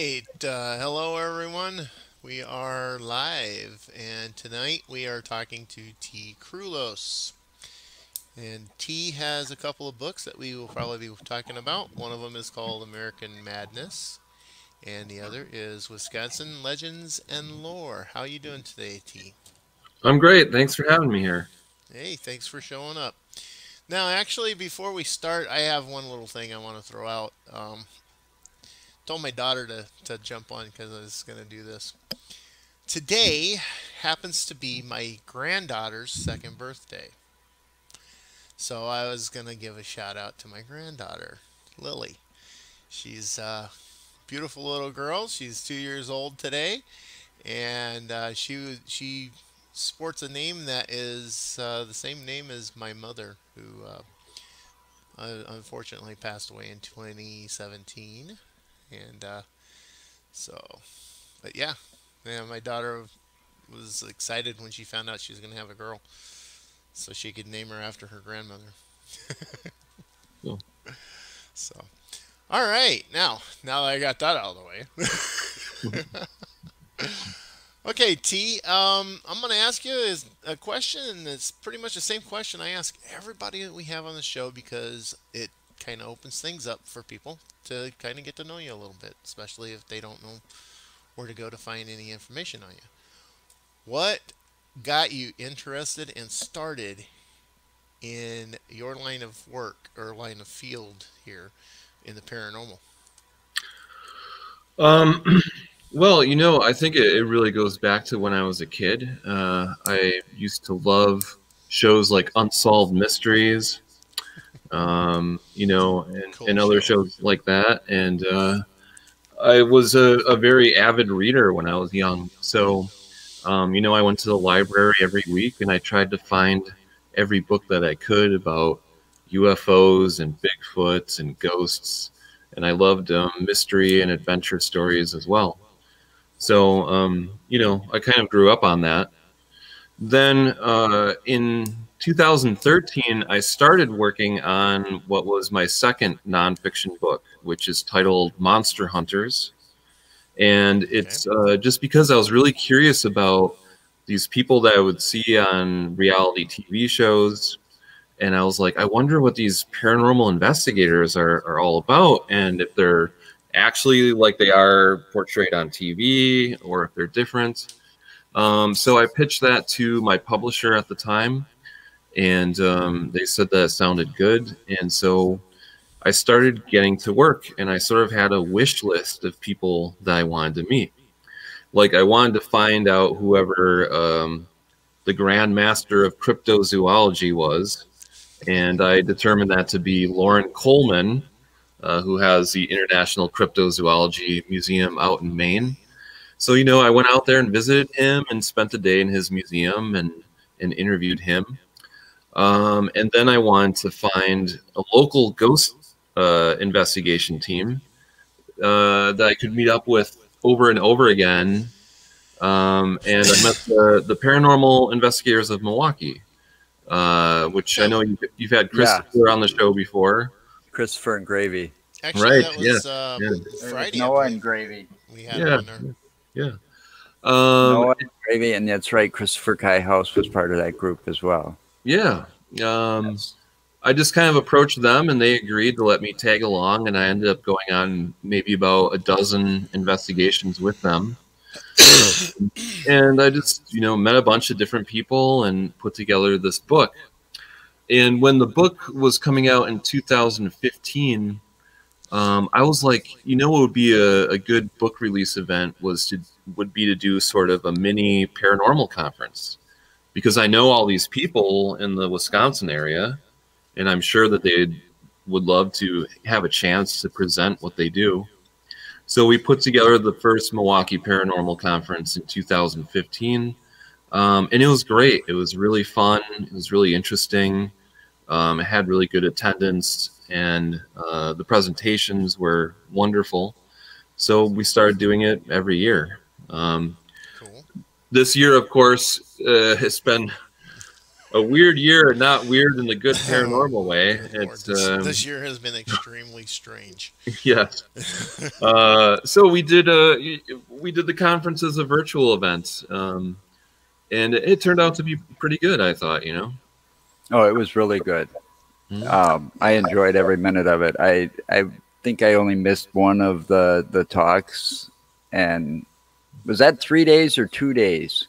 right. Hello, everyone. We are live, and tonight we are talking to T. Krulos. And T has a couple of books that we will probably be talking about. One of them is called American Madness, and the other is Wisconsin Legends and Lore. How you doing today, T? I'm great. Thanks for having me here. Hey, thanks for showing up. Now, actually, before we start, I have one little thing I want to throw out. Told my daughter to jump on because I was going to do this. Today happens to be my granddaughter's second birthday. So I was going to give a shout out to my granddaughter, Lily. She's a beautiful little girl. She's 2 years old today. And she sports a name that is the same name as my mother, who unfortunately passed away in 2017. And so, but yeah, my daughter was excited when she found out she was going to have a girl, so she could name her after her grandmother. Cool. So, all right, now that I got that out of the way, okay, T. I'm going to ask you is a question, and it's pretty much the same question I ask everybody that we have on the show because it kind of opens things up for people to kind of get to know you a little bit, especially if they don't know where to go to find any information on you. What got you interested and started in your line of work or line of field here in the paranormal? Um, well, I think it really goes back to when I was a kid. I used to love shows like Unsolved Mysteries, Cool and other show. shows like that. And I was a very avid reader when I was young. So, I went to the library every week and I tried to find every book that I could about UFOs and Bigfoots and ghosts. And I loved mystery and adventure stories as well. So, I kind of grew up on that. Then in 2013, I started working on what was my second nonfiction book, which is titled Monster Hunters. And Okay. it's just because I was really curious about these people that I would see on reality TV shows. And I was like, I wonder what these paranormal investigators are all about, and if they're actually like they are portrayed on TV or if they're different. So I pitched that to my publisher at the time, and they said that it sounded good. And so I started getting to work, and I sort of had a wish list of people that I wanted to meet. Like I wanted to find out whoever the Grand Master of cryptozoology was, and I determined that to be Lauren Coleman, who has the International Cryptozoology Museum out in Maine. So, I went out there and visited him and spent a day in his museum and interviewed him. And then I wanted to find a local ghost investigation team that I could meet up with over and over again. And I met the paranormal investigators of Milwaukee, which I Yeah. know you've had Yeah, Christopher on the show before. Christopher and Gravy. Actually, Right. that Yeah. was Yeah. It was Friday, I Noah and believe. Gravy. We had him Yeah. on there. Yeah. Um, Noah and Gravy, and that's right. Christopher Kai House was part of that group as well. yeah. Yes. I just kind of approached them and they agreed to let me tag along, and I ended up going on maybe about a dozen investigations with them. And I just, met a bunch of different people and put together this book. And when the book was coming out in 2015, I was like, what would be a good book release event would be to do sort of a mini paranormal conference, because I know all these people in the Wisconsin area, and I'm sure that they would love to have a chance to present what they do. So we put together the first Milwaukee Paranormal Conference in 2015, and it was great. It was really fun. It was really interesting. It had really good attendance, and the presentations were wonderful. So we started doing it every year. Cool. This year, of course, has been a weird year, not weird in the good Oh, paranormal way. good Lord. It's This year has been extremely strange. yes. So we did the conference as a virtual event, and it turned out to be pretty good. I thought, Oh, it was really good. Mhm. I enjoyed every minute of it. I think I only missed one of the talks, and was that 3 days or 2 days?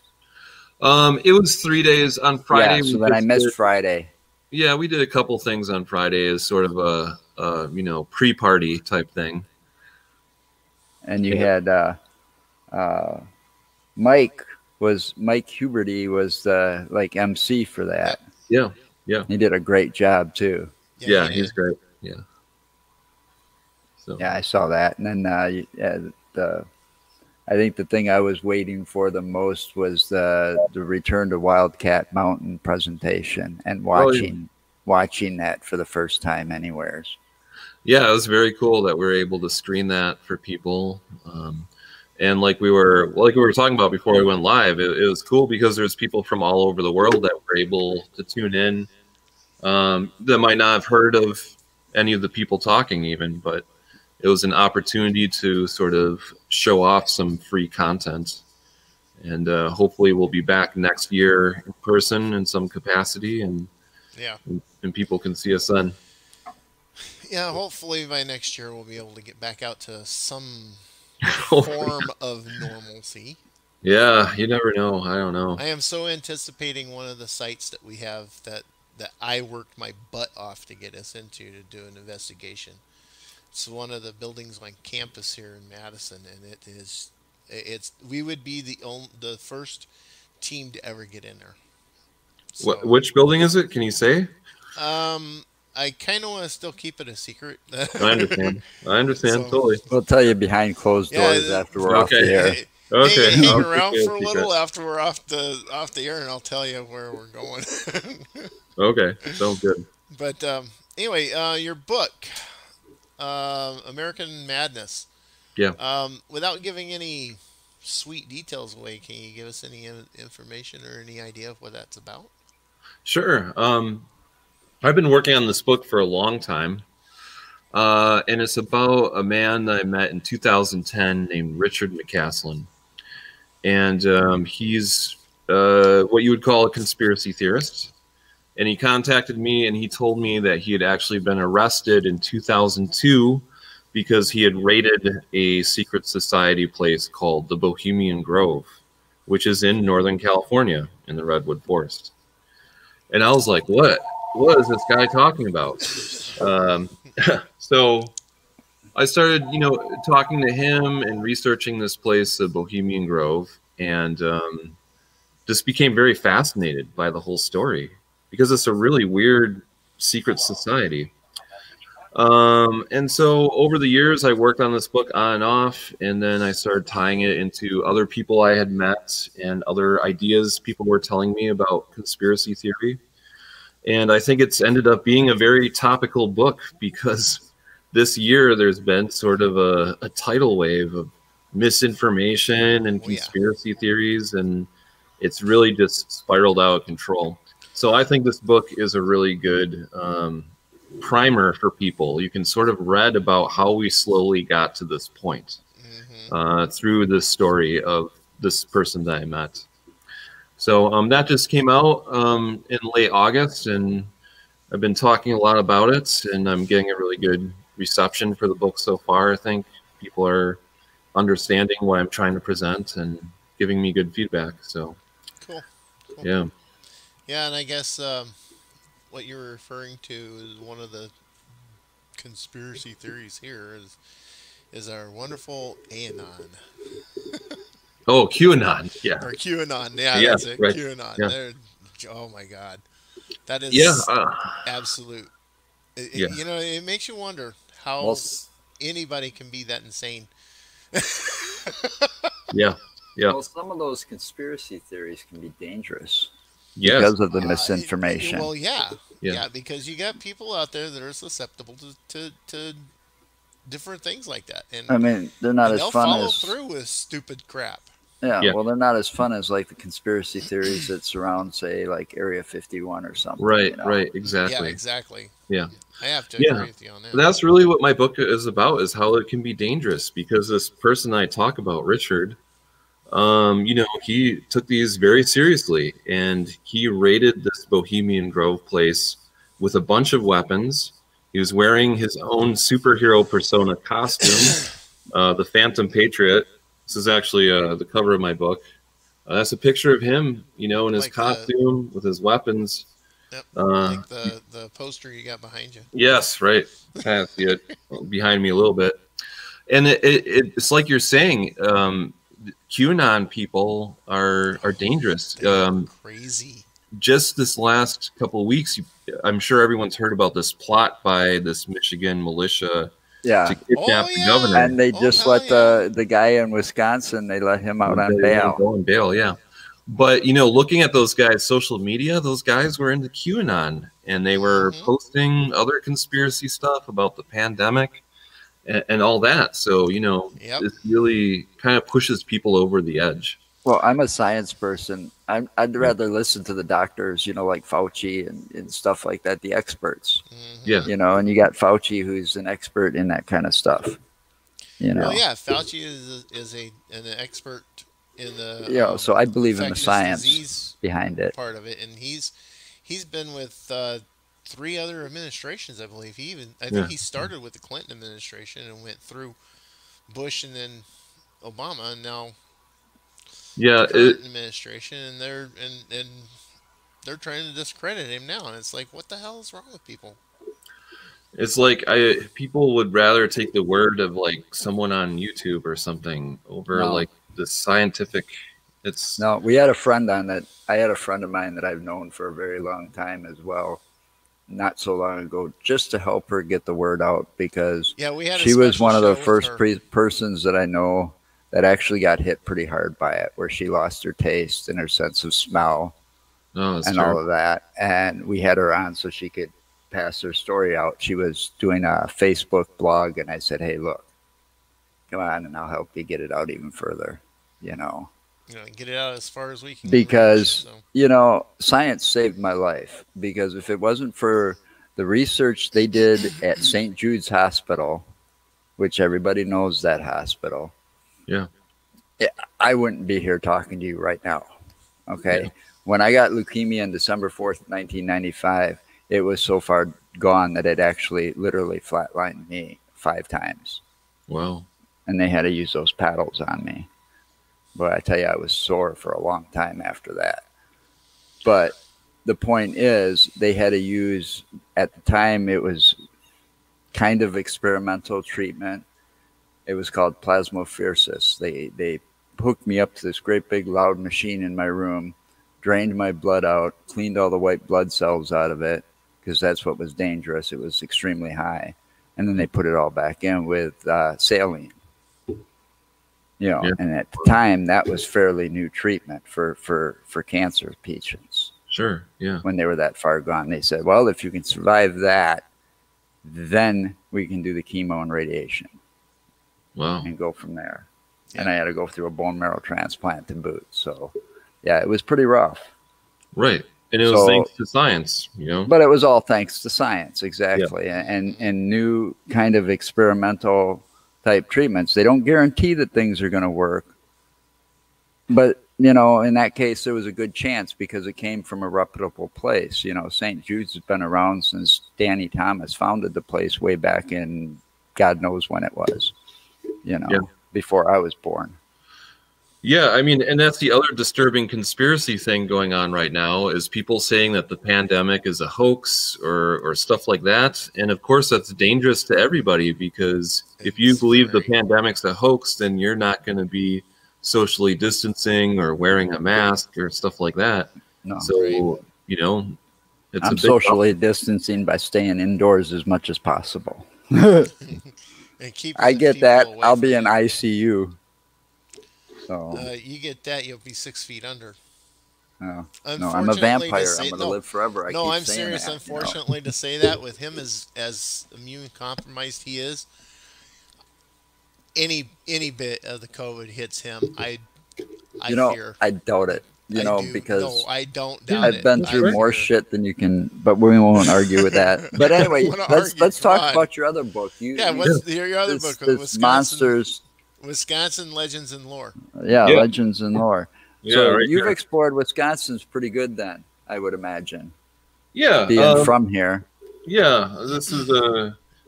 It was 3 days. On Yeah, Friday, so we then I just missed did. Friday, Yeah, we did a couple things on Friday as sort of pre-party type thing. and you Yeah, had uh, Mike Huberty was the like MC for Yep. that. yeah, yeah, He did a great job too. Yeah, he yeah. He's did. great. Yeah. So, Yeah, I saw that, and then the I think the thing I was waiting for the most was the return to Wildcat Mountain presentation and oh yeah, watching that for the first time anywheres. yeah. It was very cool that we were able to screen that for people. And like we were talking about before we went live, it was cool because there's people from all over the world that were able to tune in, that might not have heard of any of the people talking even, but it was an opportunity to sort of show off some free content. And hopefully we'll be back next year in person in some capacity, Yeah. and people can see us then. Yeah, hopefully by next year we'll be able to get back out to some Hopefully. form of normalcy. Yeah, you never know. I don't know. I am so anticipating one of the sites that we have that I worked my butt off to get us into to do an investigation. It's one of the buildings on campus here in Madison, and it's we would be the first team to ever get in there. So, Which building is it? Can you say? I kind of want to still keep it a secret. I understand. I understand So, totally. We'll tell you behind closed yeah, doors after we're off Okay. the air. Okay. hang I'll keep around it for a a secret. little after we're off the air, and I'll tell you where we're going. Okay. Sounds good. But anyway, your book, American Madness. Yeah. Without giving any sweet details away, can you give us any information or any idea of what that's about? Sure. I've been working on this book for a long time. And it's about a man that I met in 2010 named Richard McCaslin. And he's what you would call a conspiracy theorist. And he contacted me and he told me that he had actually been arrested in 2002 because he had raided a secret society place called the Bohemian Grove, which is in Northern California in the Redwood Forest. And I was like, what is this guy talking about? Um, so I started, talking to him and researching this place, the Bohemian Grove, and just became very fascinated by the whole story because it's a really weird secret society. And so over the years, I worked on this book on and off, and then I started tying it into other people I had met and other ideas people were telling me about conspiracy theory. And I think it's ended up being a very topical book because this year there's been sort of a tidal wave of misinformation and Oh yeah, conspiracy theories, and it's really just spiraled out of control. So I think this book is a really good primer for people. You can sort of read about how we slowly got to this point hmm through this story of this person that I met. So that just came out in late August, and I've been talking a lot about it, and I'm getting a really good reception for the book so far. I think people are understanding what I'm trying to present and giving me good feedback. So cool, cool. yeah, Yeah, and I guess what you're referring to is one of the conspiracy theories here is our wonderful Anon oh, QAnon, yeah, or QAnon. Yeah, yeah, that's it. right, QAnon. yeah, They're, oh my God, that yeah, is absolute. yeah, It makes you wonder Well, how anybody can be that insane. yeah, yeah, well, some of those conspiracy theories can be dangerous yes, because of the misinformation. Well, yeah, yeah, yeah, because you got people out there that are susceptible to different things like that, I mean, they're not and as they'll fun follow as through with stupid crap. Yeah, Yeah. well, they're not as fun as like the conspiracy theories that surround, say, like Area 51 or something. Right, You know. right, Yeah, exactly. exactly. Yeah. I have to Yeah. agree with you on that. That's really what my book is about, is how it can be dangerous, because this person I talk about, Richard, he took these very seriously, and he raided this Bohemian Grove place with a bunch of weapons. He was wearing his own superhero persona costume, the Phantom Patriot. This is actually the cover of my book. That's a picture of him, in his Like the costume with his weapons. yep, Uh, like the poster you got behind you. yes, right. Kind of see it behind me a little bit. And it's like you're saying, QAnon people are dangerous. They are crazy. Just this last couple of weeks, I'm sure everyone's heard about this plot by this Michigan militia Yeah. to kidnap Oh the yeah. governor. And they Oh, just hell let yeah. the guy in Wisconsin, they let him out on They let him bail. go on bail, yeah. But looking at those guys' social media, those guys were into QAnon, and they were Mhm. posting other conspiracy stuff about the pandemic and all that. So Yep. this really kind of pushes people over the edge. Well, I'm a science person. I'd rather listen to the doctors, like Fauci and stuff like that, the experts, Yeah. Mhm. and you got Fauci, who's an expert in that kind of stuff, Well, yeah, Fauci is an expert in the So I believe in the infectious science disease behind it. part of it, and he's been with 3 other administrations, I believe. I think Yeah. he started with the Clinton administration and went through Bush and then Obama, and now Yeah, current administration, and they're trying to discredit him now, and it's like, what the hell is wrong with people? it's like people would rather take the word of like someone on YouTube or something over No. like the scientific. It's No, we had a friend on that. I had a friend of mine that I've known for a very long time as well, not so long ago, just to help her get the word out, because Yeah, we had a she was special one of the show with first her. persons that I know that actually got hit pretty hard by it, where she lost her taste and her sense of smell that's and all of that. And we had her on so she could pass her story out. She was doing a Facebook blog, and I said, "Hey, look, come on, and I'll help you get it out even further." Get it out as far as we can Because reach, so. science saved my life. Because if it wasn't for the research they did at St. Jude's Hospital, which everybody knows that hospital, Yeah. I wouldn't be here talking to you right now. Okay. Yeah. When I got leukemia on December 4th, 1995, it was so far gone that it actually literally flatlined me 5 times. Wow. And they had to use those paddles on me. But I tell you, I was sore for a long time after that. But the point is, they had to use, at the time, it was kind of experimental treatment. It was called plasmapheresis. They hooked me up to this great big loud machine in my room, drained my blood out, cleaned all the white blood cells out of it, because that's what was dangerous. It was extremely high. And then they put it all back in with saline. Yeah. And at the time, that was fairly new treatment for cancer patients. Sure. Yeah. When they were that far gone, they said, well, if you can survive that, then we can do the chemo and radiation Wow. and go from there. Yeah. And I had to go through a bone marrow transplant to boot. So, yeah, it was pretty rough. Right. And it was thanks to science, But it was all thanks to science, exactly. Yeah. And new kind of experimental type treatments. They don't guarantee that things are going to work. But, in that case, there was a good chance because it came from a reputable place. St. Jude's has been around since Danny Thomas founded the place way back in God knows when it was, before I was born. Yeah, I mean, and that's the other disturbing conspiracy thing going on right now is people saying that the pandemic is a hoax or stuff like that. And of course, that's dangerous to everybody because if you believe the pandemic's a hoax, then you're not going to be socially distancing or wearing a mask or stuff like that. No. So, I'm socially distancing by staying indoors as much as possible. I get that. I'll be in ICU. So you get that, you'll be 6 feet under. No, I'm a vampire. I'm going to live forever. I'm serious. That, unfortunately, to say that with him as immune compromised he is, any bit of the COVID hits him, I You know, fear. I doubt it. You I know, do. because No, I don't doubt it. I've been I through more fear. shit than you can, but we won't argue with that. But I don't anyway, wanna let's argue. Come talk on. about your other book. Yeah, You what's your other book? this monsters, Wisconsin Legends and Lore. yeah, Yeah. legends and lore. Yeah, So right you've here. explored Wisconsin's pretty good then, I would imagine, Yeah, being from here. yeah. This is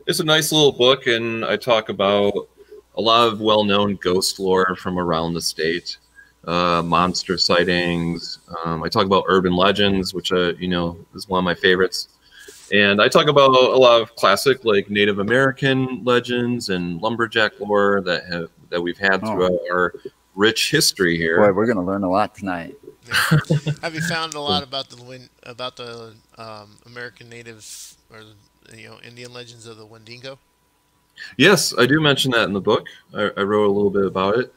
it's a nice little book, and I talk about a lot of well-known ghost lore from around the state, monster sightings. I talk about urban legends, which you know, is one of my favorites. And I talk about a lot of classic like Native American legends and lumberjack lore that we've had throughout our rich history here. Boy, we're going to learn a lot tonight. Yeah. Have you found a lot about the American Native or Indian legends of the Wendigo? Yes, I do mention that in the book. I wrote a little bit about it.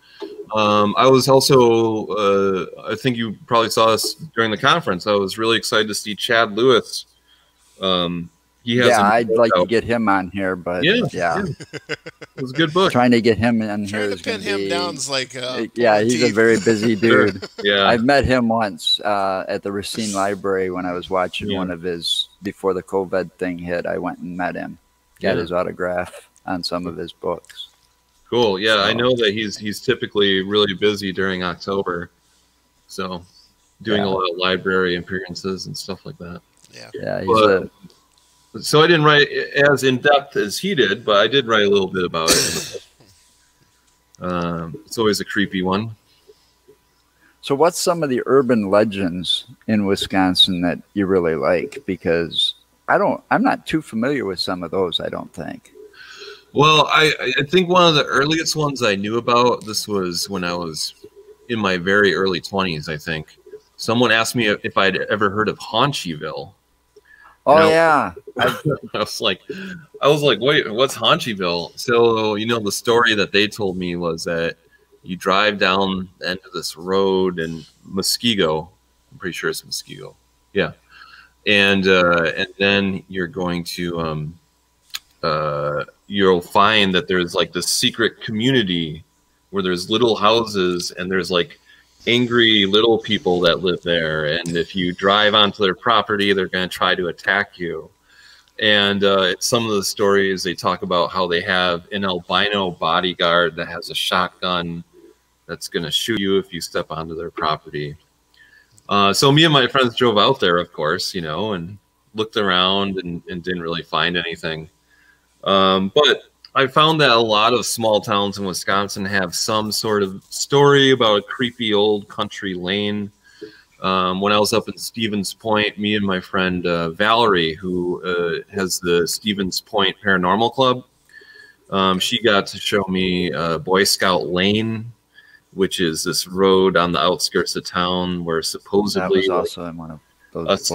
I was also, I think you probably saw this during the conference. I was really excited to see Chad Lewis. He has I'd like to get him on here, but yeah. It was a good book. Trying to get him in here Trying to is pin going to be... him down's like yeah, he's a very busy dude. Yeah, I've met him once at the Racine Library when I was watching one of his, before the COVID thing hit, I went and met him, got his autograph on some of his books. Cool. Yeah, I know that he's typically really busy during October, so doing a lot of library appearances and stuff like that. Yeah, he's so I didn't write as in depth as he did, but I did write a little bit about it. It's always a creepy one. So what's some of the urban legends in Wisconsin that you really like? Because I'm not too familiar with some of those, I don't think. Well, I think one of the earliest ones I knew about, this was when I was in my very early 20s, I think. Someone asked me if I'd ever heard of Haunchyville. Oh, yeah. I was like, wait, what's Haunchyville? So, the story that they told me was that you drive down the end of this road in Muskego. I'm pretty sure it's Muskego. Yeah. And then you're going to, you'll find that there's like this secret community where there's little houses and there's like angry little people that live there, and if you drive onto their property, they're going to try to attack you. And some of the stories, they talk about how they have an albino bodyguard that has a shotgun that's going to shoot you if you step onto their property. So me and my friends drove out there, of course, and looked around and didn't really find anything. But I found that a lot of small towns in Wisconsin have some sort of story about a creepy old country lane. When I was up in Stevens Point, me and my friend Valerie, who has the Stevens Point Paranormal Club, she got to show me Boy Scout Lane, which is this road on the outskirts of town where supposedly that was also in one of those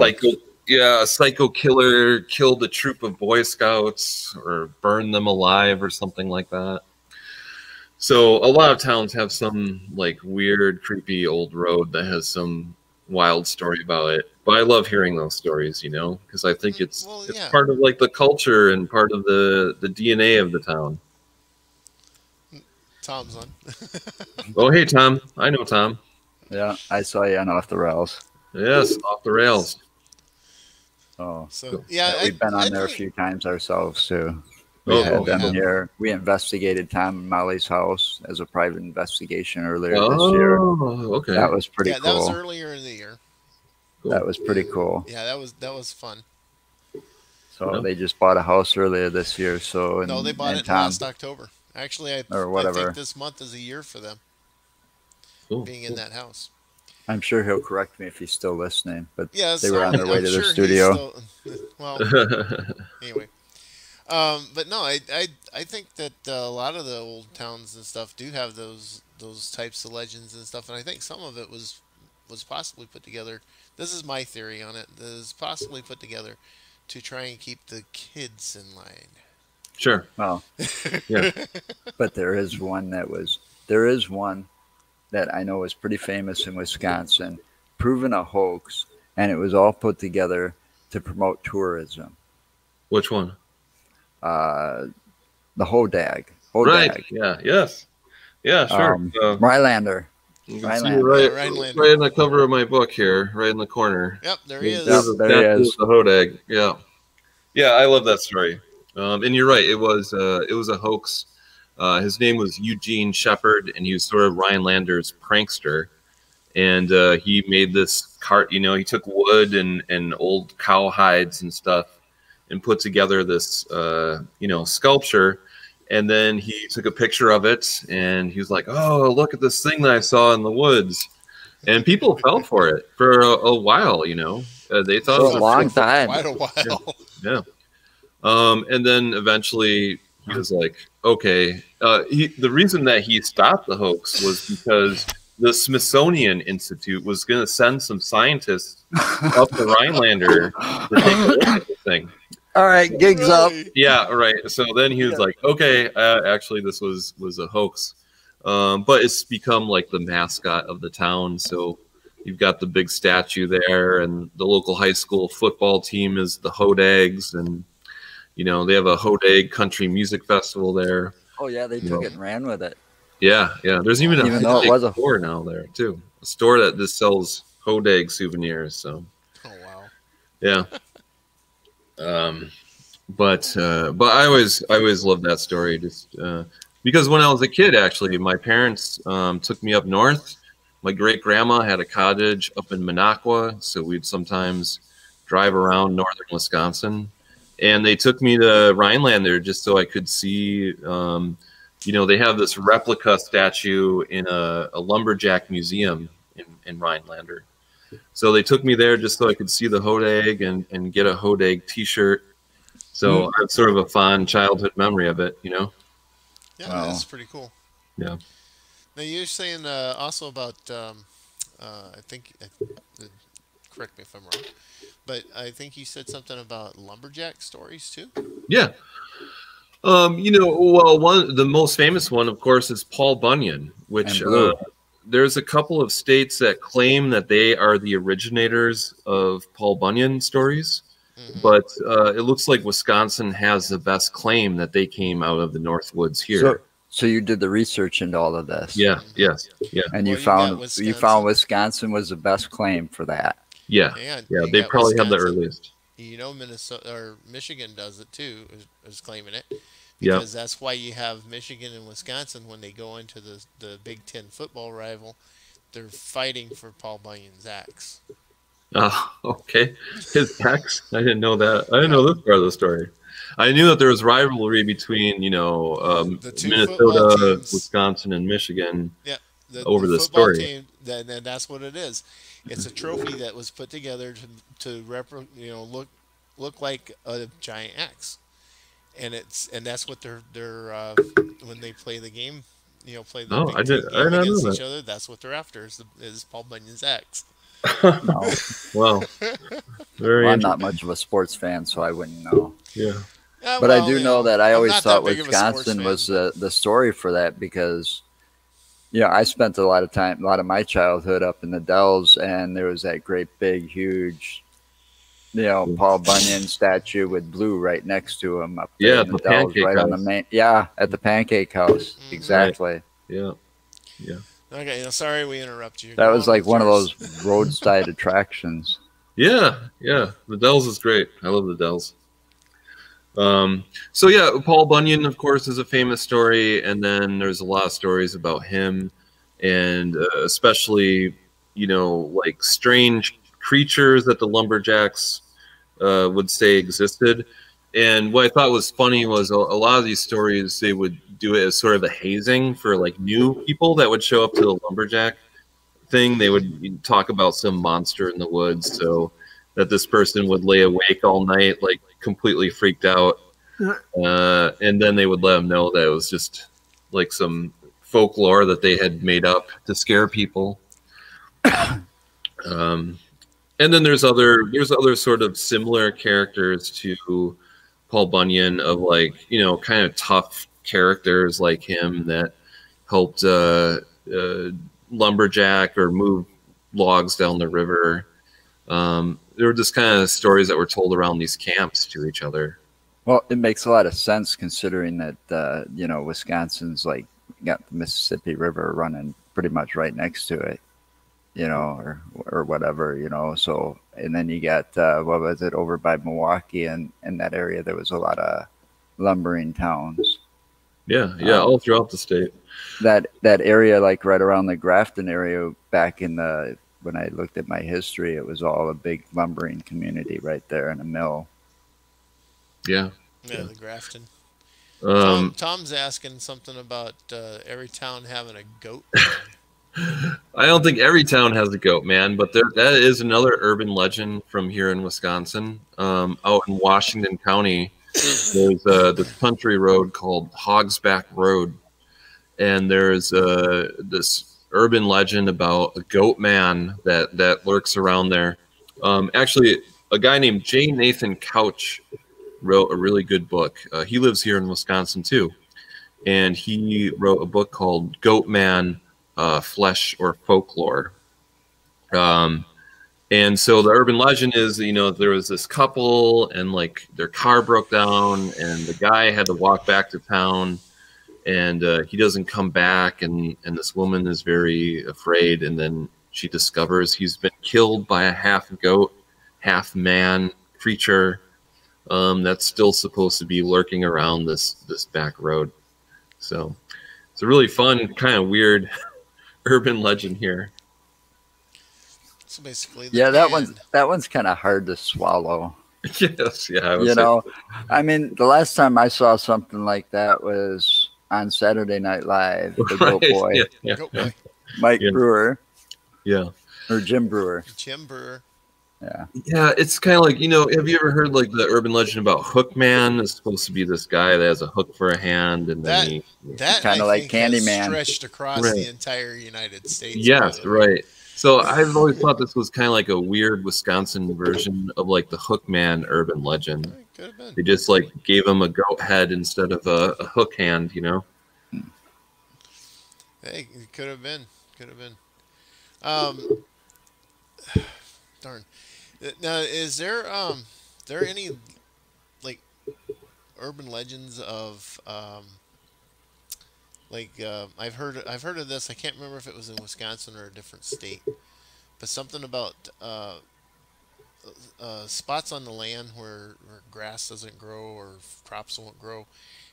a psycho killer killed a troop of Boy Scouts or burned them alive or something like that. So a lot of towns have some like weird, creepy old road that has some wild story about it. But I love hearing those stories, because I think it's part of like the culture and part of the DNA of the town. Tom's on. Oh, hey, Tom. I know Tom. Yeah, I saw you on Off the Rails. Yes, Off the Rails. Oh, so we've been on there a few times ourselves too. We had them here. We investigated Tom and Molly's house as a private investigation earlier this year. Oh, okay. That was pretty cool. That was earlier in the year. Cool. That was pretty cool. Yeah, that was fun. So they just bought a house earlier this year. So no, they bought it last October. Actually, I think this month is a year for them being in that house. I'm sure he'll correct me if he's still listening, but yes, they were on their way to the studio. Anyway. But no, I think that a lot of the old towns and stuff do have those types of legends and stuff, and I think some of it was possibly put together. This is my theory on it. This is possibly put together to try and keep the kids in line. Sure. Well, yeah. But there is one that I know is pretty famous in Wisconsin, proven a hoax, and it was all put together to promote tourism. Which one? The Hodag. Right. Yeah. Yes. Yeah. Sure. Rylander. You can see Rhinelander. right, Yeah, Rhinelander. right in the cover of my book here, right in the corner. Yep, there he is. Yep, there he is. The Hodag. Yeah, yeah, I love that story. And you're right, it was a hoax. His name was Eugene Shepard, and he was sort of Rhinelander's prankster. And he made this cart. He took wood and old cow hides and stuff, and put together this sculpture. And then he took a picture of it, and he was like, "Oh, look at this thing that I saw in the woods." And people fell for it for a while. They thought For it was a long trick. time. Quite a while. Yeah. And then eventually he was like, "Okay." The reason that he stopped the hoax was because the Smithsonian Institute was going to send some scientists up to Rhinelander to take a look at the thing. All right, gigs up. Yeah, right. So then he was like, "Okay, actually, this was a hoax," but it's become like the mascot of the town. So you've got the big statue there, and the local high school football team is the Hodags, and they have a Hodag Country Music Festival there. Oh yeah, they took it and ran with it. Yeah. There's even Even though it was a store now there too. A store that just sells Hodag souvenirs. So Oh wow. yeah. But I always loved that story just because when I was a kid, actually, my parents took me up north. My great grandma had a cottage up in Minocqua, so we'd sometimes drive around northern Wisconsin, and they took me to Rhinelander just so I could see. They have this replica statue in a lumberjack museum in Rhinelander. So they took me there just so I could see the Hodag and get a Hodag T-shirt. So I have sort of a fond childhood memory of it, Yeah, Wow. that's pretty cool. Yeah. Now you're saying also about I think correct me if I'm wrong, but I think you said something about lumberjack stories too. Yeah. Well, the most famous one, of course, is Paul Bunyan, which And Blue. there's a couple of states that claim that they are the originators of Paul Bunyan stories, but it looks like Wisconsin has the best claim that they came out of the Northwoods here. So you did the research into all of this. Yeah. Yes. Yeah. And Well, you you found got you found Wisconsin was the best claim for that. Yeah. And Yeah. you They got probably have the Wisconsin. earliest. Minnesota or Michigan does it too, is claiming it. Yeah. Because that's why you have Michigan and Wisconsin when they go into the Big Ten football rival, they're fighting for Paul Bunyan's axe. Okay. His axe. I didn't know that. I didn't know this part of the story. I knew that there was rivalry between, The two football Minnesota, teams. Wisconsin, and Michigan. Yeah, Over the football story. team, then that's what it is. It's a trophy that was put together look like a giant axe, and that's what they're when they play the game, play the Oh, Big I did- Ten I did game not know against that. each other. That's what they're after is Paul Bunyan's axe. No, Wow. Very well, I'm interesting. not much of a sports fan, so I wouldn't know. Yeah. Yeah, But well, I do know that I I'm always not thought that big of a sports Wisconsin fan. was the story for that because, I spent a lot of my childhood up in the Dells, and there was that great big, huge, Paul Bunyan statue with Blue right next to him up there Yeah, in the the Dells, Pancake right on the House. main. Yeah, at the Pancake House, exactly. Yeah. Okay, sorry we interrupt you. That Go was on like with one of yours. those roadside attractions. Yeah. The Dells is great. I love the Dells. So yeah, Paul Bunyan, of course, is a famous story, and then there's a lot of stories about him, and especially, like strange creatures that the lumberjacks would say existed. And what I thought was funny was a lot of these stories, they would do it as sort of a hazing for like new people that would show up to the lumberjack thing. They would talk about some monster in the woods, so that this person would lay awake all night, like completely freaked out. And then they would let them know that it was just like some folklore that they had made up to scare people. And then there's other sort of similar characters to Paul Bunyan of like, kind of tough characters like him that helped lumberjack or move logs down the river. There were just kind of stories that were told around these camps to each other. Well, it makes a lot of sense considering that Wisconsin's like got the Mississippi River running pretty much right next to it, you know, or whatever, you know. So, and then you got what was it, over by Milwaukee and in that area, there was a lot of lumbering towns. Yeah, all throughout the state. That area, like right around the Grafton area, back in the when I looked at my history, it was all a big lumbering community right there and a mill. Yeah, the Grafton. Tom's asking something about every town having a goat. I don't think every town has a goat, man, but that is another urban legend from here in Wisconsin. Out in Washington County, there's this country road called Hogsback Road, and there's this urban legend about a goat man that lurks around there. Actually, a guy named J. Nathan Couch wrote a really good book. He lives here in Wisconsin too, and he wrote a book called Goat Man, Flesh or Folklore. And so the urban legend is, you know, there was this couple and like their car broke down and the guy had to walk back to town, and he doesn't come back, and this woman is very afraid, and then she discovers he's been killed by a half goat, half man creature that's still supposed to be lurking around this back road. So it's a really fun, kind of weird urban legend here. So basically, that one's kind of hard to swallow. Yes, yeah. You know, I mean, the last time I saw something like that was on Saturday Night Live. The Goat Boy, Goat Boy. Mike Brewer, or Jim Brewer. Jim Brewer. Yeah, it's kind of like, you know, have you ever heard like the urban legend about Hook Man? It's supposed to be this guy that has a hook for a hand, and then that kind of like Candyman, stretched across the entire United States. Yes, right. So I've always thought this was kind of like a weird Wisconsin version of like the Hook Man urban legend. Could have been. They just like gave him a goat head instead of a hook hand, you know? Hey, it could have been. Could have been. Darn. Now, is there any like urban legends of I've heard of this. I can't remember if it was in Wisconsin or a different state, but something about spots on the land where grass doesn't grow or crops won't grow,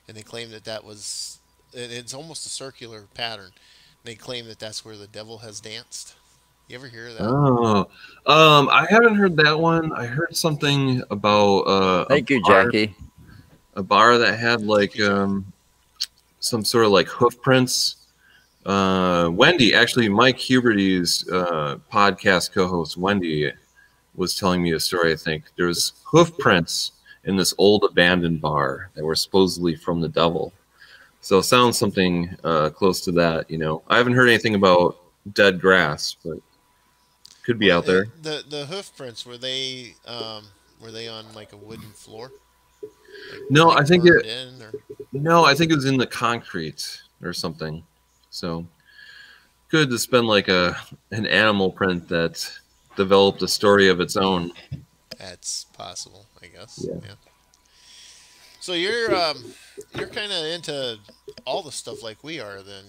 and they claim that was it's almost a circular pattern. They claim that that's where the devil has danced. You ever hear that? Oh, I haven't heard that one. I heard something about Thank you, Jackie. A bar that had like some sort of like hoof prints. Wendy, actually, Mike Huberty's podcast co-host Wendy was telling me a story. I think there was hoof prints in this old abandoned bar that were supposedly from the devil. So it sounds something close to that. You know, I haven't heard anything about dead grass, but could be out there. The hoof prints, were they on like a wooden floor? No, like I think No, I think it was in the concrete or something. So good to spend like an animal print that developed a story of its own. That's possible, I guess. Yeah. So you're kind of into all the stuff like we are, then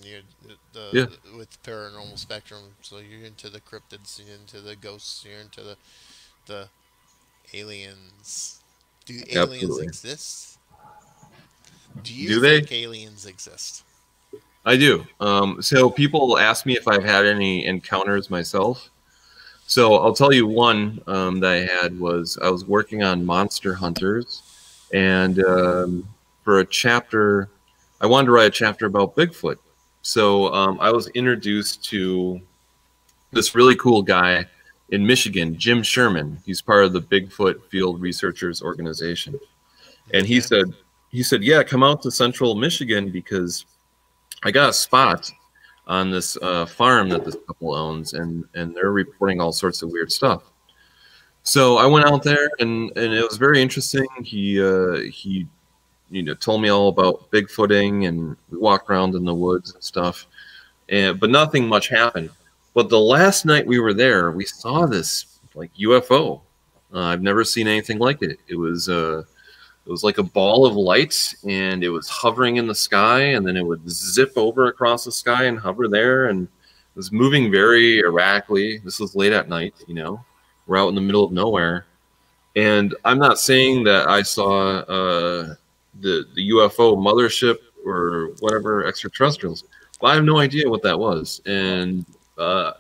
with the paranormal spectrum. So you're into the cryptids, you're into the ghosts, you're into the aliens. Do aliens exist? Do you think aliens exist? I do. So people ask me if I've had any encounters myself. So I'll tell you one that I had was I was working on Monster Hunters, and for a chapter, I wanted to write a chapter about Bigfoot. So I was introduced to this really cool guy in Michigan, Jim Sherman. He's part of the Bigfoot Field Researchers Organization. And he said, yeah, come out to Central Michigan because I got a spot on this farm that this couple owns, and they're reporting all sorts of weird stuff. So I went out there, and it was very interesting. He told me all about Bigfooting, and we walked around in the woods and stuff, but nothing much happened. But the last night we were there, we saw this like UFO. I've never seen anything like it. It was like a ball of light, and it was hovering in the sky, and then it would zip over across the sky and hover there. And was moving very erratically. This was late at night, you know. We're out in the middle of nowhere. And I'm not saying that I saw the UFO mothership or whatever extraterrestrials, but I have no idea what that was. And I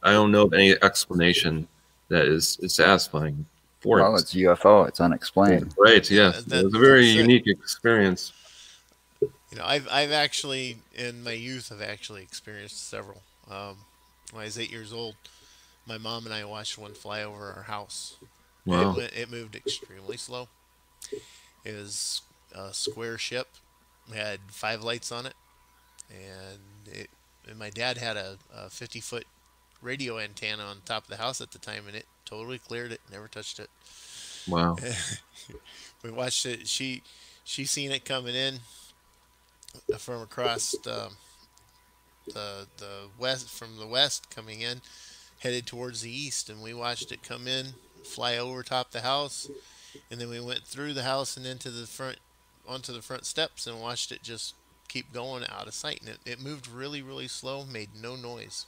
don't know of any explanation that is satisfying for Well, it. it's UFO. It's unexplained. Right, yeah. It was a very unique experience. You know, I've actually, in my youth, I've actually experienced several. When I was 8 years old, my mom and I watched one fly over our house. Wow. It moved extremely slow. It was a square ship. It had 5 lights on it, and my dad had a 50-foot radio antenna on top of the house at the time, and it totally cleared it, never touched it. Wow. We watched it. She seen it coming in from across the west, from the west coming in, headed towards the east, and we watched it come in, fly over top the house, and then we went through the house and into the front, onto the front steps, and watched it just keep going out of sight. And it moved really, really slow, made no noise.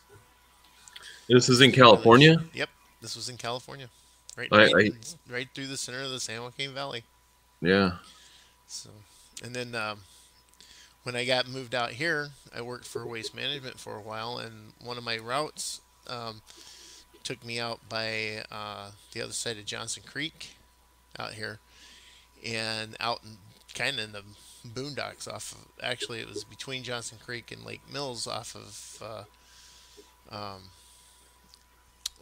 This is in California? Yep, this was in California, right through the center of the San Joaquin Valley. Yeah. So, and then when I got moved out here, I worked for Waste Management for a while, and one of my routes took me out by the other side of Johnson Creek out here, and out kind of in the boondocks off of, actually it was between Johnson Creek and Lake Mills off of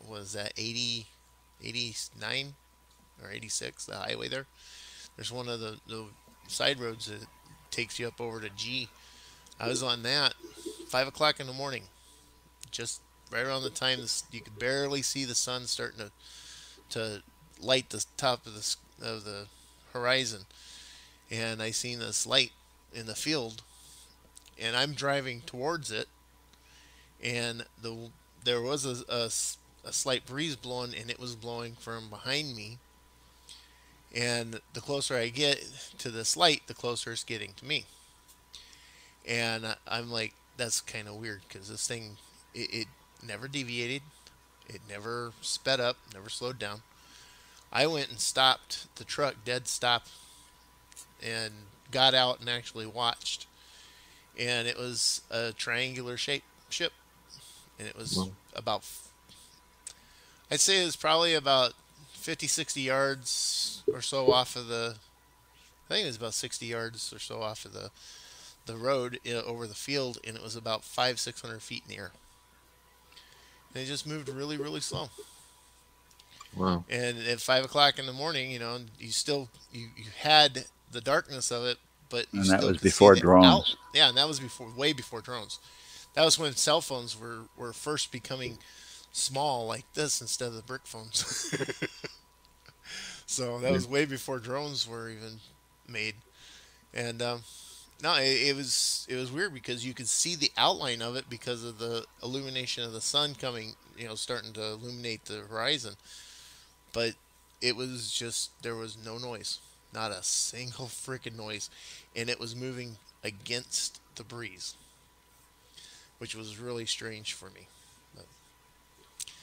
was that 89 or 86, the highway there. There's one of the side roads that takes you up over to G. I was on that 5 o'clock in the morning, just right around the time you could barely see the sun starting to light the top of the horizon, and I seen this light in the field, and I'm driving towards it, and there was a slight breeze blowing, and it was blowing from behind me, and the closer I get to this light, the closer it's getting to me. And I'm like, that's kind of weird, because this thing, it never deviated, it never sped up, never slowed down. I went and stopped the truck, dead stop, and got out and actually watched. And it was a triangular shaped ship, and it was about, I'd say it was probably about 50, 60 yards or so off of I think it was about 60 yards or so off of the road over the field, and it was about 500-600 feet in the air. And it just moved really, really slow. Wow. And at 5 o'clock in the morning, you still you had the darkness of it, but you and that still was could before see drones. Yeah, and that was way before drones. That was when cell phones were first becoming small like this instead of the brick phones. So that was way before drones were even made. And no, it was weird, because you could see the outline of it because of the illumination of the sun coming, starting to illuminate the horizon. But it was just, there was no noise, not a single freaking noise, and it was moving against the breeze, which was really strange for me.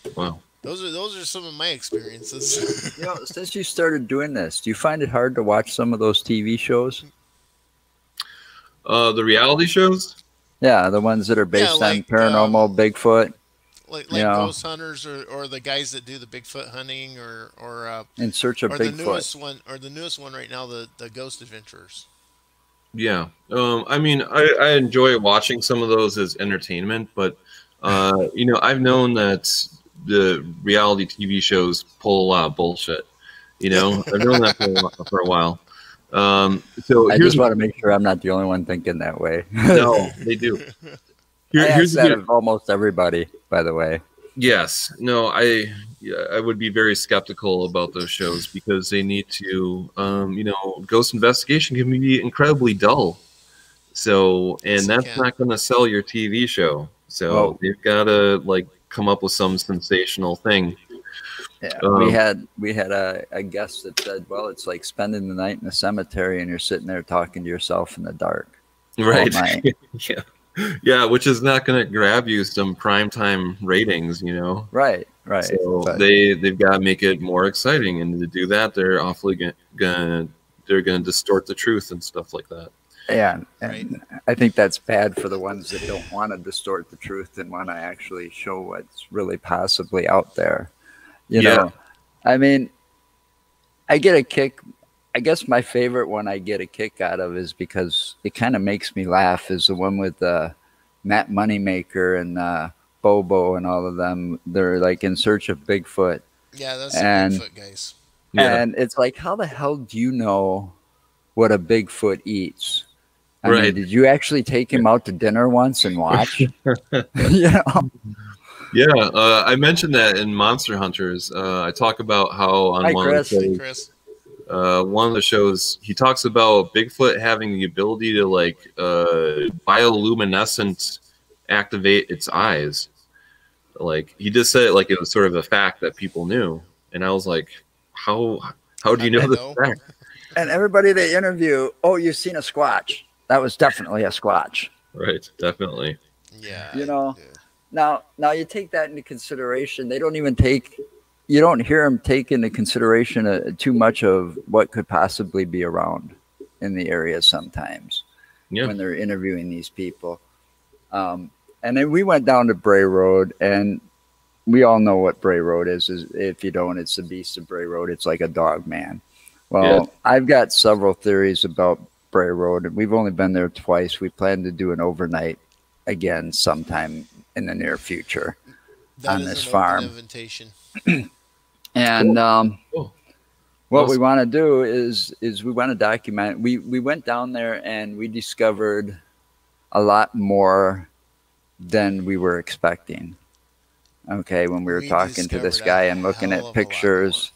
But wow. Those are some of my experiences. Since you started doing this, do you find it hard to watch some of those TV shows? The reality shows? Yeah, the ones that are based on paranormal, Bigfoot. Like Ghost Hunters, or the guys that do the Bigfoot hunting, or In Search of Bigfoot. the newest one right now, the Ghost Adventurers. Yeah. I mean, I enjoy watching some of those as entertainment, but I've known that the reality TV shows pull a lot of bullshit. I've known that for a while. So I just want to make sure I'm not the only one thinking that way. No, they do. Here's that of almost everybody, by the way. Yes. No, I would be very skeptical about those shows, because they need to, ghost investigation can be incredibly dull. So, and that's not going to sell your TV show. So they've got to come up with some sensational thing. Yeah, we had a guest that said, well, it's like spending the night in a cemetery and you're sitting there talking to yourself in the dark. Right. All night. Yeah. Yeah, which is not going to grab you some primetime ratings, you know. Right. So But they've got to make it more exciting, and to do that, they're awfully gonna distort the truth and stuff like that. yeah, Right. and I think that's bad for the ones that don't want to distort the truth and want to actually show what's really possibly out there. You Yeah. know, I mean, I get a kick. I guess my favorite one I get a kick out of is because it kind of makes me laugh. Is the one with Matt Moneymaker and Bobo and all of them. They're like in search of Bigfoot, Yeah, that's and the Bigfoot guys. Yeah, and it's like, how the hell do you know what a Bigfoot eats? I mean, Right. did you actually take him out to dinner once and watch? You know? yeah. I mentioned that in Monster Hunters. I talk about how on Hi, one Chris. of the Hey, shows, Chris. one of the shows, he talks about Bigfoot having the ability to like bioluminescent activate its eyes. Like he just said it like it was sort of a fact that people knew, and I was like, how do you know I this know. fact? And everybody they interview, oh, you've seen a Squatch. That was definitely a Squatch. Right, definitely. Yeah. You know, yeah. Now you take that into consideration. They don't even take, you don't hear them take into consideration too much of what could possibly be around in the area sometimes Yeah. when they're interviewing these people. And then we went down to Bray Road, and we all know what Bray Road is. If you don't, it's the Beast of Bray Road. It's like a dog man. Well, Yeah. I've got several theories about Bray Road, and we've only been there twice. We plan to do an overnight again sometime in the near future. That on is this an farm. open invitation. And Cool. what we want to do is we want to document. We went down there and we discovered a lot more than we were expecting. Okay, when we were We talking to this discovered guy a and looking hell at of a lot pictures,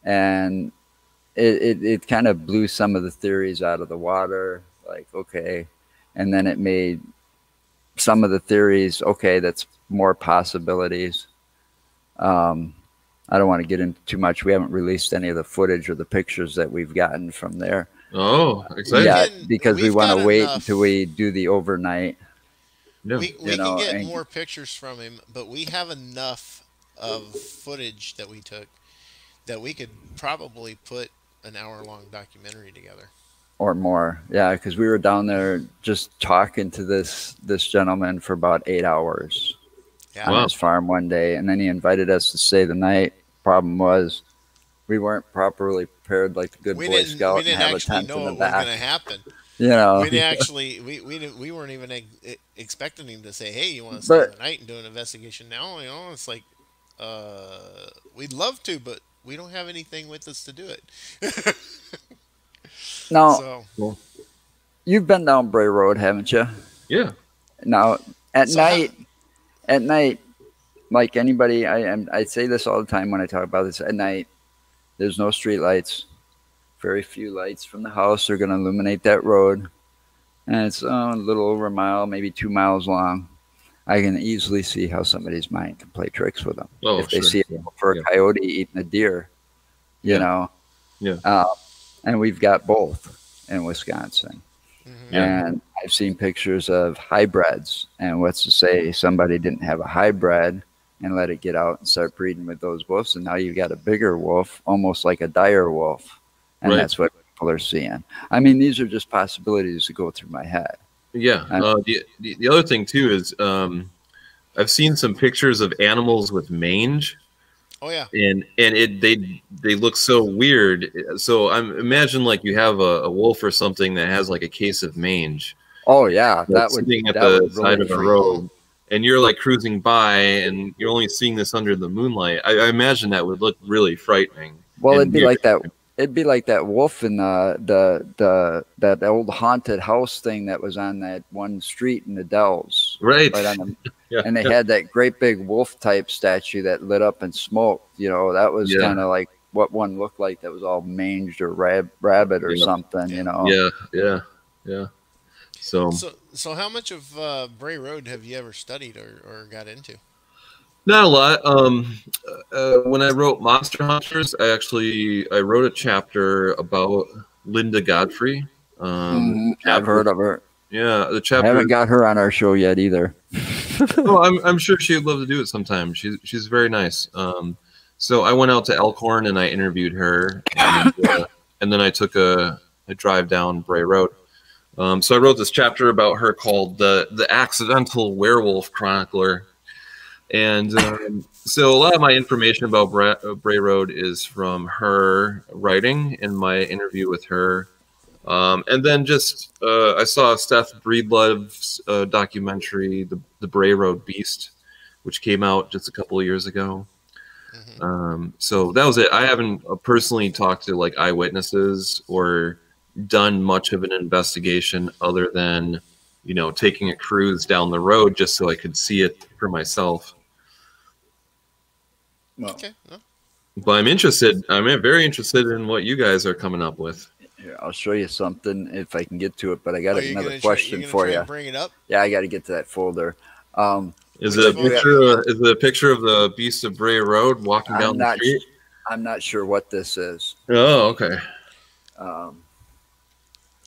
and it kind of blew some of the theories out of the water. Like, okay, and then it made some of the theories, okay, that's more possibilities. I don't want to get into too much. We haven't released any of the footage or the pictures that we've gotten from there Oh, exciting. yet can- because we we've want got to wait enough- until we do the overnight. Yeah. We You know, can get and- more pictures from him, but we have enough of footage that we took that we could probably put an hour-long documentary together. Or more, yeah, because we were down there just talking to this gentleman for about 8 hours Yeah. on Wow. his farm one day, and then he invited us to stay the night. Problem was, we weren't properly prepared like the good We Boy didn't. Scout We and didn't have a actually tent know in the it was going to back. happen. You know, We didn't actually. We weren't even expecting him to say, "Hey, you want to stay But- the night and do an investigation now?" You know, it's like, we'd love to, but we don't have anything with us to do it. now So you've been down Bray Road, haven't you? Yeah. Now at So how- night, like anybody, I say this all the time when I talk about this. At night, there's no street lights. Very few lights from the house are going to illuminate that road, and it's a little over a mile, maybe 2 miles long. I can easily see how somebody's mind can play tricks with them Oh, if they sure. see Yeah. for Yeah. a coyote eating a deer, you Yeah. know. Yeah. And we've got both in Wisconsin. mhm. Yeah. And I've seen pictures of hybrids. And what's to say somebody didn't have a hybrid and let it get out and start breeding with those wolves. And now you've got a bigger wolf, almost like a dire wolf. And Right. that's what people are seeing. I mean, these are just possibilities that go through my head. Yeah. The other thing too is I've seen some pictures of animals with mange, Oh yeah. and they look so weird. So I'm imagine like you have a wolf or something that has like a case of mange Oh, yeah. That that's would, sitting at that the would side really of a freak road, and you're like cruising by, and you're only seeing this under the moonlight. I imagine that would look really frightening. Well, and it'd be weird. like that. It'd be like that wolf in that old haunted house thing that was on that one street in the Dells, Right. right on the. Yeah. And they had that great big wolf type statue that lit up and smoked. You know, that was Yeah. kind of like what one looked like. That was all manged or rabbit or Yeah. something. You know. Yeah. So So how much of Bray Road have you ever studied or got into? not a lot. When I wrote Monster Hunters, I wrote a chapter about Linda Godfrey. I've Chapter- heard of her. Yeah, the I chapter. haven't got her on our show yet either. Oh, I'm sure she'd love to do it sometime. She's very nice. So I went out to Elkhorn and I interviewed her, and then I took a drive down Bray Road. So I wrote this chapter about her called the Accidental Werewolf Chronicler, and so a lot of my information about Bray Road is from her writing and my interview with her. And then just I saw Steph Breedlove's documentary, the Bray Road Beast, which came out just a couple of years ago. So that was it. I haven't personally talked to like eyewitnesses or done much of an investigation other than, you know, taking a cruise down the road just so I could see it for myself. Well, Okay. No. But I'm interested. I'm very interested in what you guys are coming up with. here, I'll show you something if I can get to it. But I got Oh, you're another gonna question try, for try you. and bring it up. Yeah, I got to get to that folder. Is Which it a folder? picture? Is it a picture of the Beast of Bray Road walking down the street? I'm not sure what this is. Oh, okay.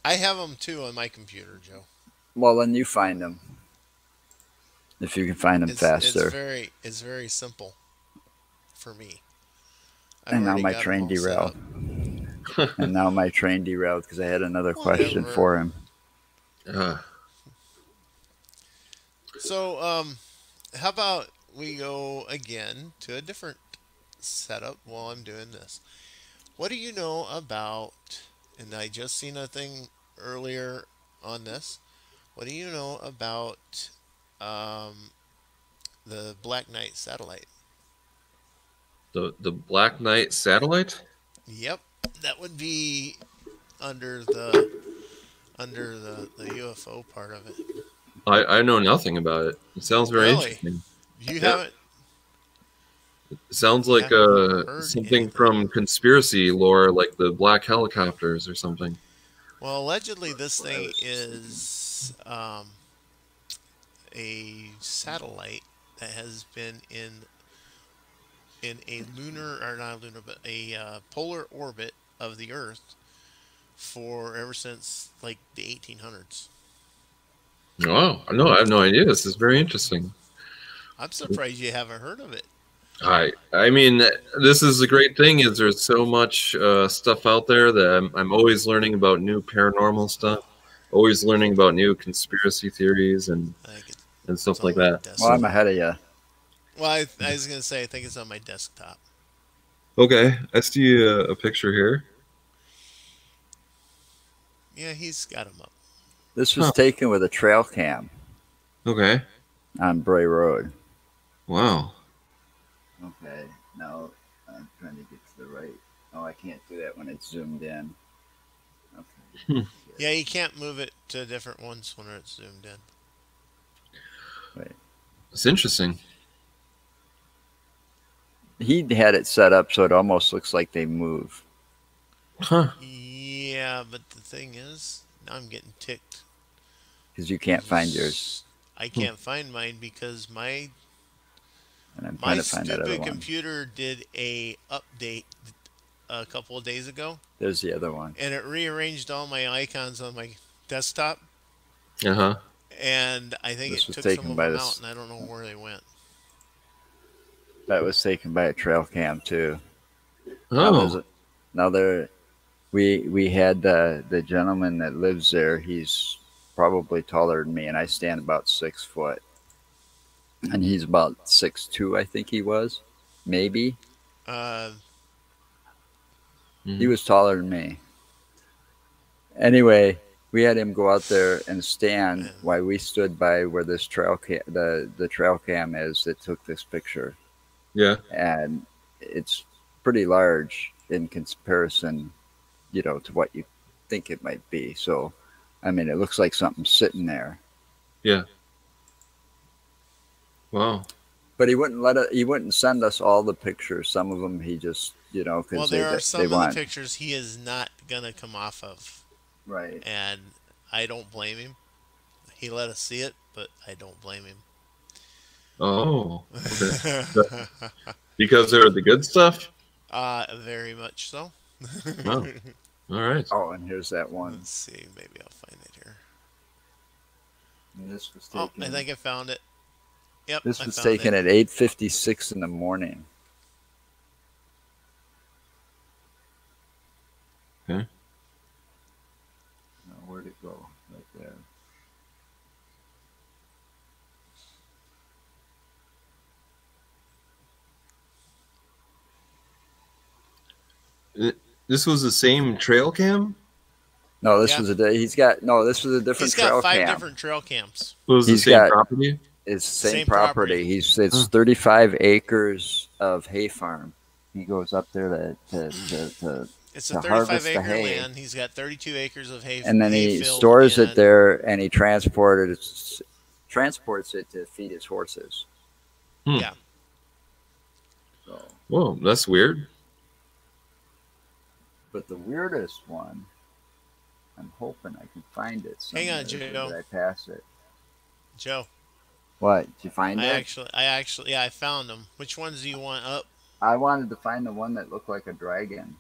I have them too on my computer, Joe. Well, then you find them if you can find them faster. It's very simple for me. And now already my got train them all set derailed. up. And now my train derailed because I had another question Whatever. for him. So, how about we go again to a different setup while I'm doing this? What do you know about, and I just seen a thing earlier on this, what do you know about the Black Knight satellite? The Black Knight satellite? Yep, that would be under the UFO part of it. I know nothing about it. It sounds very Really? interesting. You Yeah. haven't? It sounds like haven't heard something anything. from conspiracy lore, like the black helicopters or something. Well, allegedly, this thing is a satellite that has been in a lunar, or not lunar, but a polar orbit of the Earth for ever since like the 1800s. Oh, no, I have no idea. This is very interesting. I'm surprised you haven't heard of it. I mean, this is the great thing is there's so much stuff out there that I'm always learning about new paranormal stuff, always learning about new conspiracy theories and I think it's stuff on like my that. desktop. Well, I'm ahead of you. Well, I was gonna say I think it's on my desktop. Okay, I see a picture here. Yeah, he's got them up. This was taken with a trail cam Okay, on Bray Road. wow. Okay, now I'm trying to get to the right. Oh, I can't do that when it's zoomed in. Okay. Yeah, you can't move it to different ones when it's zoomed in. Wait. It's interesting. He had it set up so it almost looks like they move. Huh. Yeah, but the thing is, now I'm getting ticked. Because you can't find yours. I can't find mine because my And I'm trying my to find that other stupid one. computer did a update a couple of days ago, There's the other one. and it rearranged all my icons on my desktop, Uh-huh. and I think This it was took taken some of by them this- out, and I don't know where they went. That was taken by a trail cam too. Oh, We had the gentleman that lives there. He's probably taller than me, and I stand about 6 foot, and he's about 6'2", I think he was, maybe. He was taller than me. Anyway, we had him go out there and stand while we stood by where this trail the trail cam is that took this picture, yeah. and it's pretty large in comparison, to what you think it might be. So, I mean, it looks like something sitting there. Yeah. Wow. But he wouldn't send us all the pictures. Some of them he just, because well, there are some they of want. the pictures he is not gonna come off of, Right. and I don't blame him. He let us see it, but I don't blame him. Oh. Okay. Because they're the good stuff? Very much so. Oh. All right. Oh, and here's that one. Let's see. Maybe I'll find it here. And this was Oh, I taken. think I found it. Yep, This I was found taken it. at 8:56 in the morning. Okay. Now, where'd it go? Right there. This was the same trail cam? No, this Yeah. was a day. He's got no. This was a different He's got trail 5 cam. different trail cams. It was the He's same got property? It's same Same property. property. It's Huh. 35 acres of hay farm. He goes up there It's a to 35 harvest the acre hay, land. He's got 32 acres of and then hay he field stores it and there, and he transports it to feed his horses. yeah. So, Whoa, that's weird. but the weirdest one, I'm hoping I can find it somewhere. Hang on, or Joe. did I pass it? Joe, What? Did you find it? yeah, I found them. Which ones do you want up? I wanted to find the one that looked like a dragon.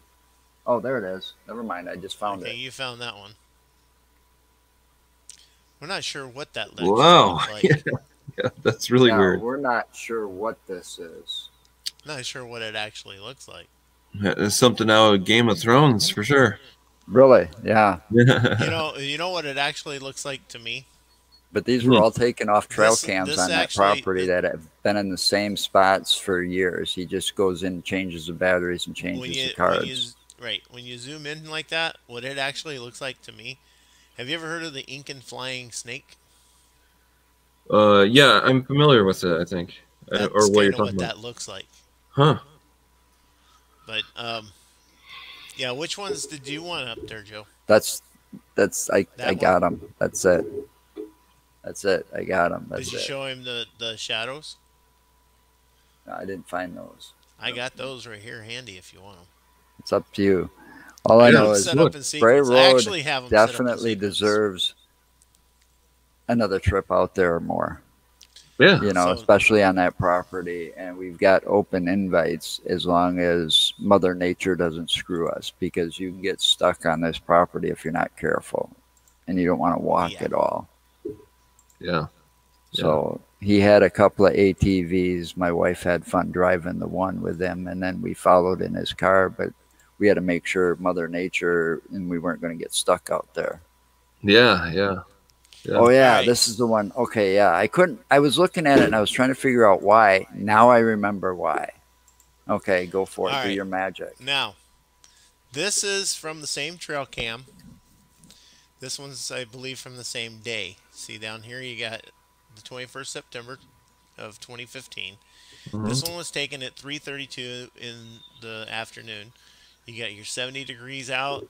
Oh, there it is. Never mind. I just found Okay, it. you found that one. We're not sure what that actually Wow. looks like. Yeah, that's really Now, weird. we're not sure what this is. Not sure what it actually looks like. It's something out of Game of Thrones for sure. Really? Yeah. You know what it actually looks like to me? But these were all taken off trail This- cams this on that actually- property that have been in the same spots for years. He just goes in, changes the batteries, and changes When the you cards. when you zoom in like that, what it actually looks like to me. Have you ever heard of the Incan flying snake? Yeah, I'm familiar with it, I think. That's Or what you're kind of talking what about. that looks like. Huh. But yeah. Which ones did you want up there, Joe? That's I That got him. That's it. That's it. I got him. That's Did you it. show him the shadows? No, I didn't find those. I got those right here handy if you want them. It's up to you. All I Yeah, know it's is set look, up in Bray sequence. I Road actually have them set up in definitely sequence. deserves another trip out there or more. Yeah. You know, So- especially on that property. And we've got open invites as long as Mother Nature doesn't screw us, because you can get stuck on this property if you're not careful and you don't want to walk Yeah. at all. Yeah. So he had a couple of ATVs. My wife had fun driving the one with him, and then we followed in his car, but we had to make sure Mother Nature and we weren't going to get stuck out there. Yeah. Yeah. Yeah. Oh yeah, Alright. this is the one. Okay, yeah. I was looking at it and I was trying to figure out why. Now I remember why. Okay, go for it. Do Alright. your magic. Now, this is from the same trail cam. This one's, I believe, from the same day. See down here, you got the 21st September of 2015. This one was taken at 3:32 in the afternoon. You got your 70 degrees out.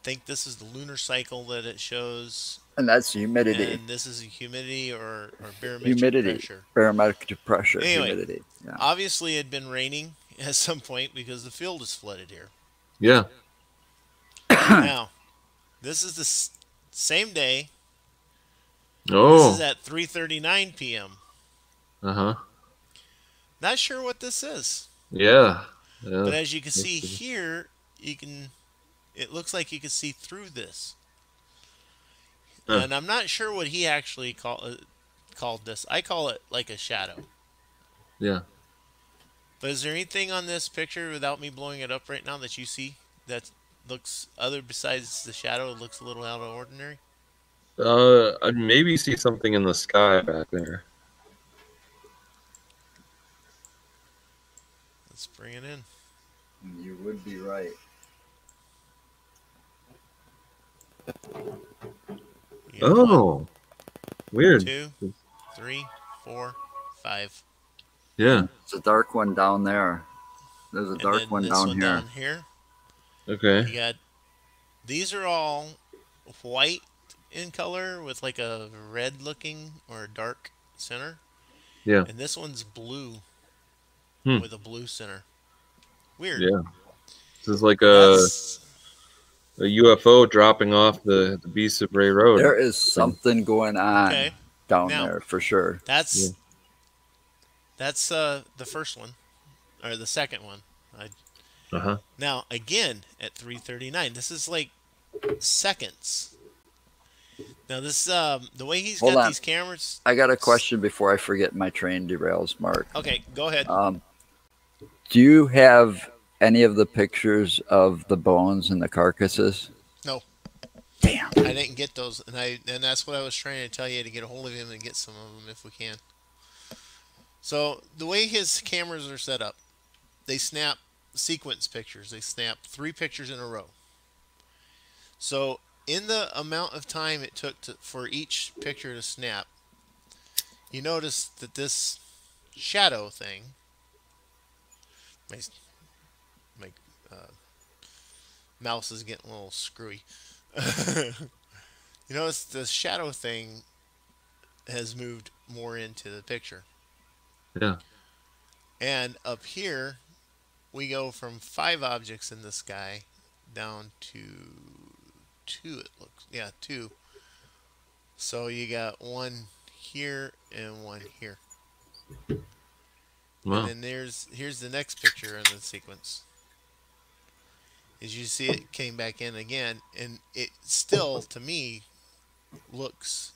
Think this is the lunar cycle that it shows, And that's humidity. and this is the humidity or barometric Humidity. pressure. Barometric pressure. Anyway. Humidity. Yeah. Obviously, it had been raining at some point because the field is flooded here. Yeah. Now, this is the same day. This Oh. is at 3:39 p.m. Uh-huh. Not sure what this is, Yeah. but Yeah. as you can see Let's see. here, you can. It looks like you can see through this, Huh. and I'm not sure what he actually called this. I call it like a shadow. Yeah. But is there anything on this picture, without me blowing it up right now, that you see that looks other besides the shadow? It looks a little out of ordinary. I'd maybe see something in the sky back there. Let's bring it in. You would be right. You got Oh. Weird. 1, 2, 3, 4, 5. Yeah. It's a dark one down there. There's a And dark then one this down one here. down here. Okay. You got. These are all white in color with like a red looking or a dark center. Yeah. And this one's blue Hmm. with a blue center. Weird. Yeah. This is like a That's, UFO dropping off the Beast of Bray Road. There is something going on okay. down Now- there for sure. That's Yeah. that's the first one or the second one. Uh-huh. Now again at 3:39. This is like seconds. Now this the way he's Hold got on. these cameras. I got a question before I forget my train derails, Mark. Okay, go ahead. Do you have any of the pictures of the bones and the carcasses? No, Damn. I didn't get those, and that's what I was trying to tell you, to get a hold of him and get some of them if we can. So the way his cameras are set up, they snap sequence pictures. They snap 3 pictures in a row. So in the amount of time it took for each picture to snap, you notice that this shadow thing, my, my mouse is getting a little screwy. You notice the shadow thing has moved more into the picture. Yeah. And up here, we go from 5 objects in the sky down to 2, it looks. Yeah, 2. So you got 1 here and 1 here. Wow. And then here's the next picture in the sequence. As you see, it came back in again, and it still, to me, looks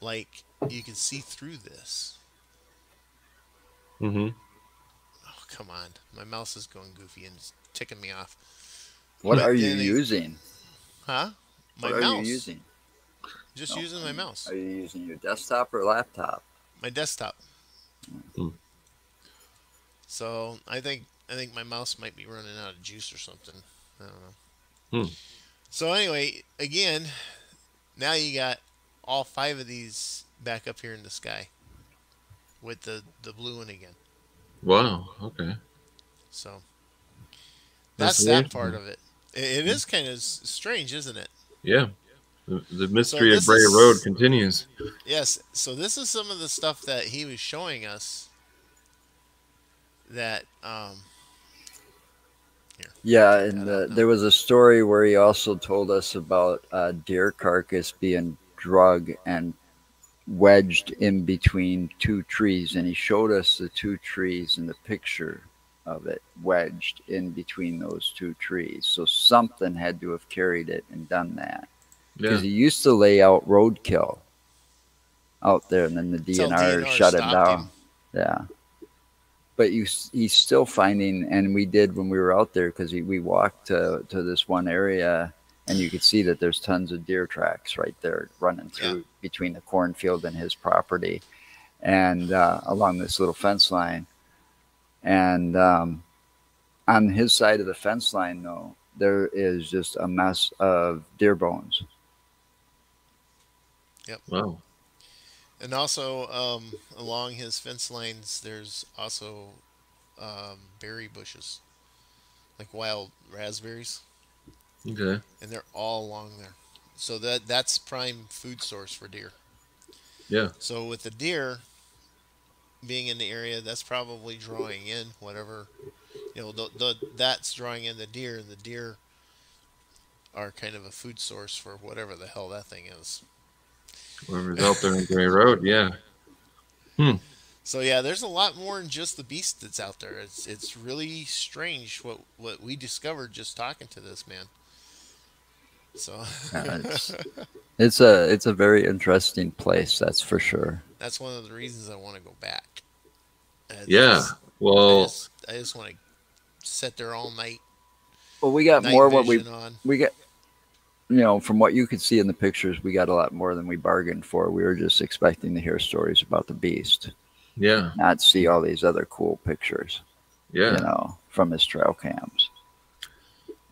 like you can see through this. Mm-hmm. Oh, come on. My mouse is going goofy and it's ticking me off. What But are you then using? Huh? My What are mouse. you using? Just No, using my mouse. Are you using your desktop or laptop? My desktop. Hmm. So I think my mouse might be running out of juice or something. I don't know. Hmm. So anyway, again, now you got all 5 of these back up here in the sky with the blue one again. Wow. Okay. So That's that's weird. that part of it. It is kind of strange, isn't it? Yeah. The So mystery of this Bray Road is continues. yes. So this is some of the stuff that he was showing us. That here. Yeah, Take and that out now. there was a story where he also told us about a deer carcass being drug and wedged in between 2 trees, and he showed us the 2 trees and the picture of it wedged in between those 2 trees. So something had to have carried it and done that, because Yeah. he used to lay out roadkill out there, and then the Until DNR DNR shut it stopped down. him. Yeah. But he's still finding, and we did when we were out there, because we walked to this one area, and you could see that there's tons of deer tracks right there running Yeah. through between the cornfield and his property, and along this little fence line. And on his side of the fence line, though, there is just a mess of deer bones. Wow. And also along his fence lines, there's also berry bushes, like wild raspberries, Okay. and they're all along there. So that's prime food source for deer. Yeah. So with the deer being in the area, that's probably drawing in whatever, that's drawing in the deer, and the deer are kind of a food source for whatever the hell that thing is. Whoever's out there in Bray Road. Yeah. Hmm. So yeah, there's a lot more than just the beast that's out there. It's really strange what we discovered just talking to this man. So It's a very interesting place, that's for sure. that's one of the reasons I want to go back. Yeah. Well, I just want to sit there all night. Well, we got Night more what vision on. we got. From what you could see in the pictures, we got a lot more than we bargained for. We were just expecting to hear stories about the beast, yeah. not see all these other cool pictures, Yeah. from his trail cams.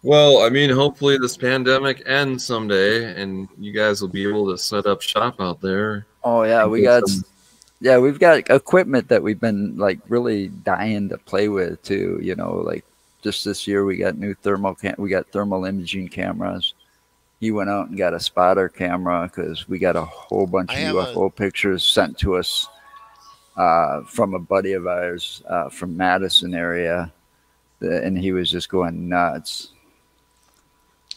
Well, I mean, hopefully this pandemic ends someday, and you guys will be able to set up shop out there. Oh yeah, and we get got some- we've got equipment that we've been like really dying to play with too. Like just this year we got new we got thermal imaging cameras. He went out and got a spotter camera because we got a whole bunch I of have UFO pictures sent to us from a buddy of ours from Madison area, and he was just going nuts.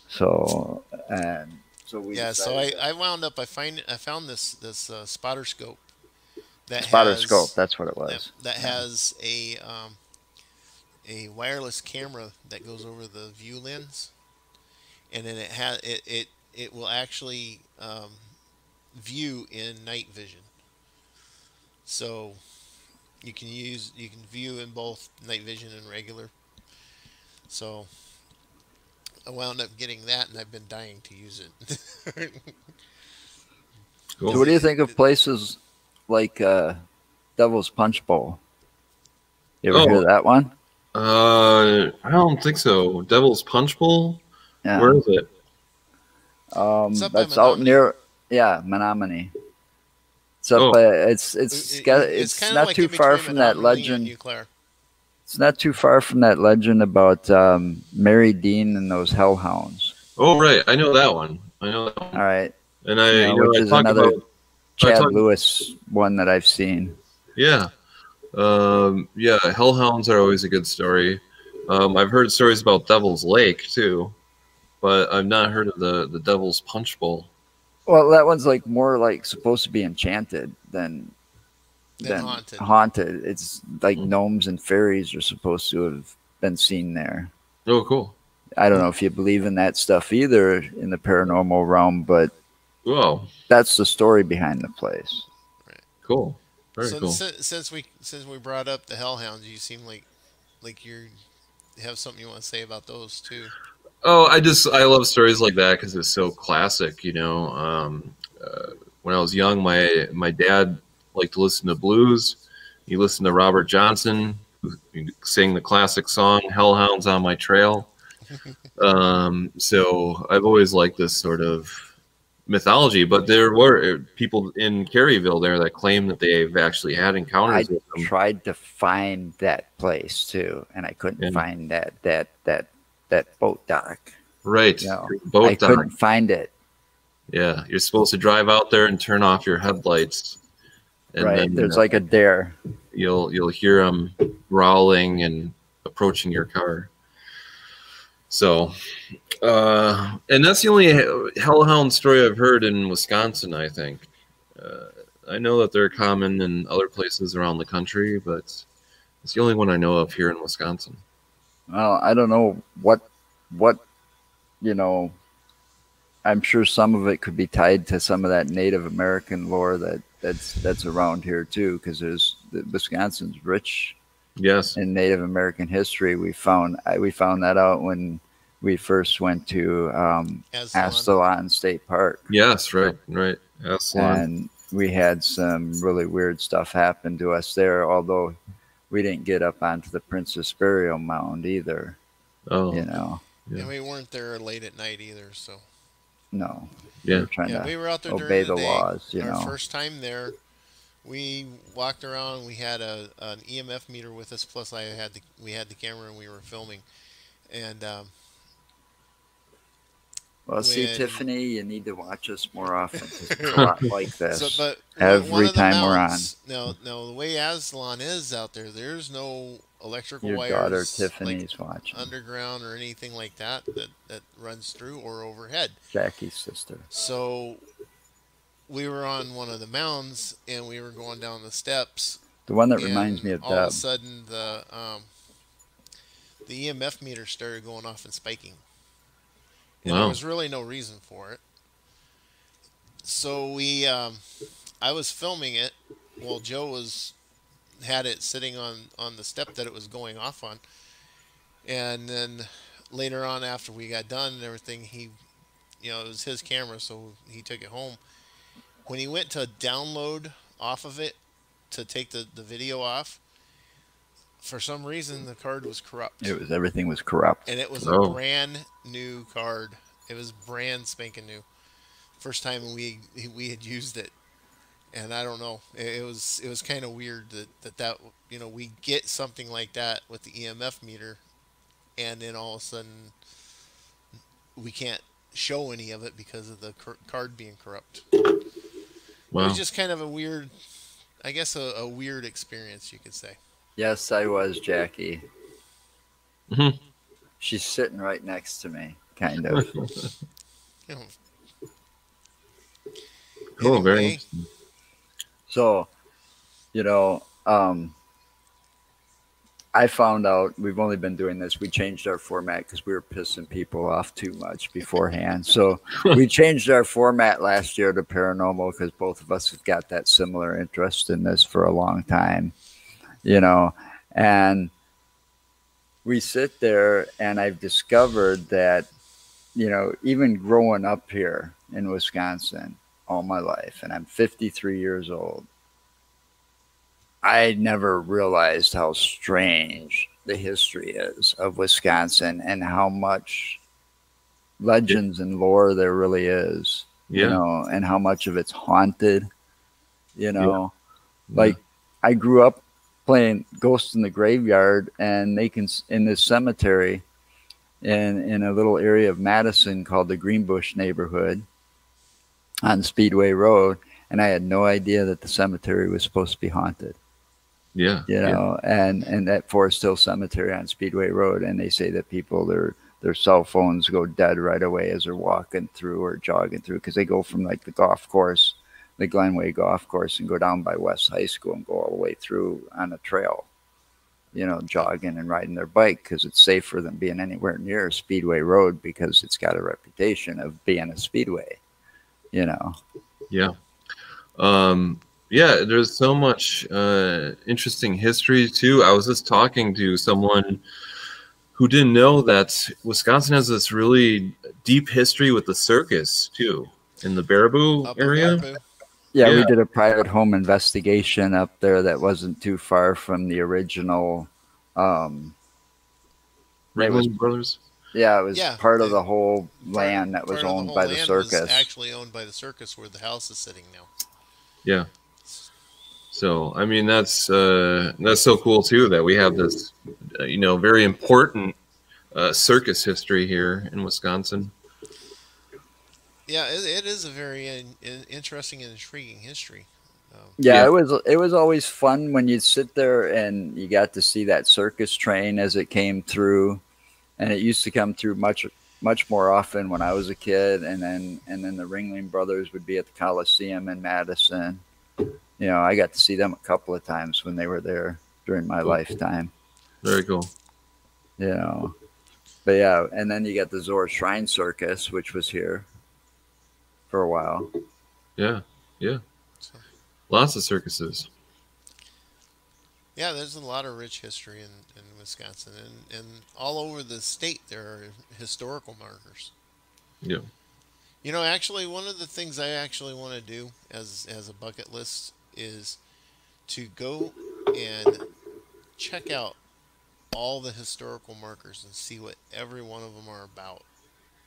So we Yeah, so decided I wound up I found this spotter scope that spotter has scope. That's what it was. that has a wireless camera that goes over the view lens, and then it it will actually view in night vision. So you can view in both night vision and regular. So I wound up getting that, and I've been dying to use it. So, Because Cool. what do you think of places like Devil's Punch Bowl? You ever hear Oh, that one? I don't think so. Devil's Punch Bowl? Where Yeah. is it? it's up by That's out Menominee. near, yeah, Menominee. It's up. Oh, It's It's kind of not like too in far between from that Menominee and legend. Eau Claire. It's not too far from that legend about Mary Dean and those hellhounds. oh, right. I know that one. I know that All one. right, And which I is talk another about, I Chad talk, Lewis one that I've seen. yeah. Yeah, Hellhounds are always a good story. I've heard stories about Devil's Lake too, but I've not heard of the Devil's Punch Bowl. Well, that one's like more like supposed to be enchanted Then than Haunted. haunted. It's like Hmm. gnomes and fairies are supposed to have been seen there. Oh, cool. I don't know if you believe in that stuff either in the paranormal realm, but Wow, that's the story behind the place. Right. cool. Very So cool. since we brought up the Hellhounds, you seem like you have something you want to say about those too. Oh, I love stories like that because it's so classic. When I was young, my dad liked to listen to blues. He listened to Robert Johnson, who sang the classic song "Hellhounds on My Trail." So I've always liked this sort of mythology, but there were people in Caryville there that claim that they've actually had I encounters with them. tried to find that place too, and I couldn't And, find that boat dock. right, No, boat I dock. couldn't find it. Yeah, you're supposed to drive out there and turn off your headlights, and Right, then there's like a dare. you'll hear them growling and approaching your car. So, and that's the only hellhound story I've heard in Wisconsin. I think I know that they're common in other places around the country, but it's the only one I know of here in Wisconsin. Well, I don't know what you know. I'm sure some of it could be tied to some of that Native American lore that's around here too, because Wisconsin's rich Yes, in Native American history. We found that out when we first went to Aslan. Astalon State Park, yes, right. Aslan. and we had some really weird stuff happen to us there. Although we didn't get up onto the Princess Burial Mound either. Oh, You know, yeah. And we weren't there late at night either. So no, Yeah. we're trying yeah, to we were out there during obey the the day. laws. You Our know, first time there, we walked around. We had an EMF meter with us. Plus, we had the camera and we were filming. And well, see, when Tiffany, you need to watch us more often because it's a lot like so, this but one every of the time we're on. mountains. No, the way Aslan is out there, there's no electrical Your daughter wires like Tiffany's watching. underground or anything like that runs through or overhead. Jackie's sister. So we were on one of the mounds and we were going down the steps, The one that reminds and me of all of a Deb. sudden the EMF meter started going off and spiking, and there Wow. was really no reason for it. So I was filming it while Joe was had it sitting on the step that it was going off on, and then later on after we got done and everything, it was his camera, so he took it home. When he went to download off of it to take the video off, for some reason the card was corrupt, Everything was corrupt. and it was a Oh. brand new card. It was brand spanking new. First time we had used it, and I don't know. It was kind of weird that we get something like that with the EMF meter, and then all of a sudden we can't show any of it because of the card being corrupt. It Wow. was just kind of a weird, I guess a weird experience, you could say. Yes, I was Jackie. Mhm. She's sitting right next to me, kind of. You know, Cool. Very anyway, So, you know, I found out we've only been doing this. We changed our format because we were pissing people off too much beforehand. So we changed our format last year to paranormal because both of us have got that similar interest in this for a long time, and we sit there and I've discovered that, even growing up here in Wisconsin all my life, and I'm 53 years old, I never realized how strange the history is of Wisconsin and how much legends and lore there really is, and how much of it's haunted, like I grew up playing Ghosts in the Graveyard, and they can, in this cemetery in a little area of Madison called the Greenbush neighborhood on Speedway Road. And I had no idea that the cemetery was supposed to be haunted. Yeah. And that Forest Hill Cemetery on Speedway Road. And they say that people, their cell phones go dead right away as they're walking through or jogging through, because they go from like the golf course, the Glenway golf course, and go down by West High School and go all the way through on a trail, jogging and riding their bike, because it's safer than being anywhere near Speedway Road because it's got a reputation of being a speedway, Yeah. There's so much interesting history too. I was just talking to someone who didn't know that Wisconsin has this really deep history with the circus too, in the Baraboo area. Baraboo. Yeah, we did a private home investigation up there that wasn't too far from the original. Ringling Brothers. Yeah, it was part of the whole land that was owned by the circus. Was actually owned by the circus, where the house is sitting now. Yeah. So I mean, that's so cool too that we have this, very important circus history here in Wisconsin. Yeah, it is a very interesting and intriguing history. It was always fun when you'd sit there and you got to see that circus train as it came through, and it used to come through much more often when I was a kid, and then the Ringling Brothers would be at the Coliseum in Madison. I got to see them a couple of times when they were there during my lifetime. Very cool. But yeah, and then you got the Zora Shrine Circus, which was here for a while. Yeah. Lots of circuses. Yeah, there's a lot of rich history in Wisconsin, and all over the state there are historical markers. Yeah. Actually, one of the things I actually want to do as a bucket list is to go and check out all the historical markers and see what every one of them are about,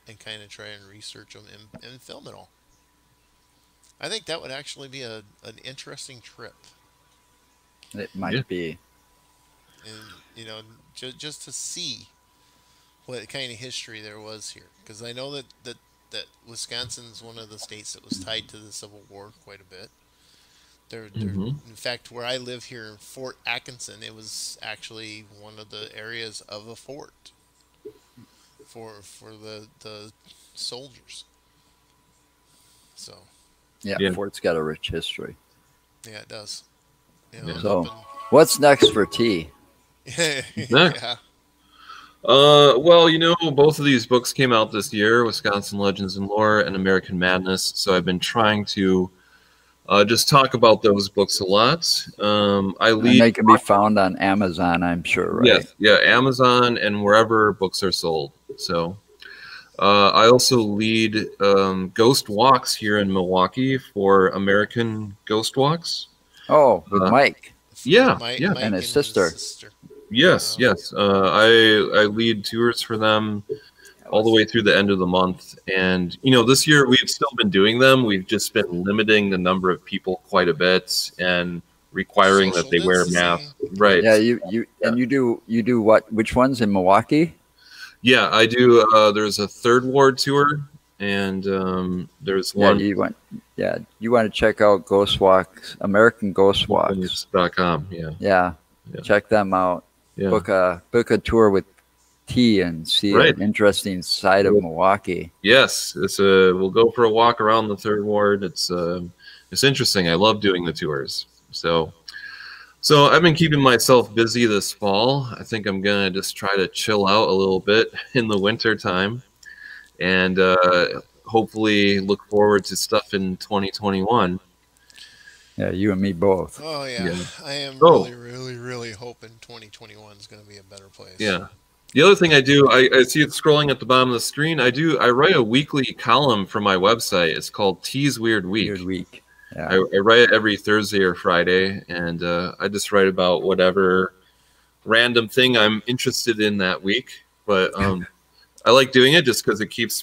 and kind of try and research them and film it all. I think that would actually be an interesting trip. It might be. And, just to see what kind of history there was here. Because I know that Wisconsin's one of the states that was tied to the Civil War quite a bit. In fact, where I live here in Fort Atkinson, it was actually one of the areas of a fort for the soldiers. So. Yeah, Fort's got a rich history. Yeah, it does. So, what's next for T? Yeah. Well, both of these books came out this year, Wisconsin Legends and Lore and American Madness. So I've been trying to just talk about those books a lot. And they can be found on Amazon, I'm sure, right? Yes, yeah, Amazon and wherever books are sold. So I also lead Ghost Walks here in Milwaukee for American Ghost Walks. Oh, with Mike. Yeah, Mike and his sister. Yes. I lead tours for them all the way through the end of the month. And, this year we've still been doing them. We've just been limiting the number of people quite a bit and requiring that they wear masks. Right. Yeah, you do what? Which ones in Milwaukee? Yeah, I do. There's a Third Ward tour, and there's one. You want to check out Ghost Walks, American Ghost Walks.com. Yeah. Check them out. Yeah. Book a tour with T and see an interesting side of Milwaukee. Yes, we'll go for a walk around the Third Ward. It's interesting. I love doing the tours. So So I've been keeping myself busy this fall. I think I'm gonna just try to chill out a little bit in the winter time, and hopefully look forward to stuff in 2021. Yeah, you and me both. Oh yeah, Yeah. I am Oh. really hoping 2021 is going to be a better place. Yeah. The other thing I do, I see it scrolling at the bottom of the screen. I write a weekly column for my website. It's called T's Weird Week. Weird week. Yeah. I write it every Thursday or Friday, and I just write about whatever random thing I'm interested in that week. But I like doing it just because it keeps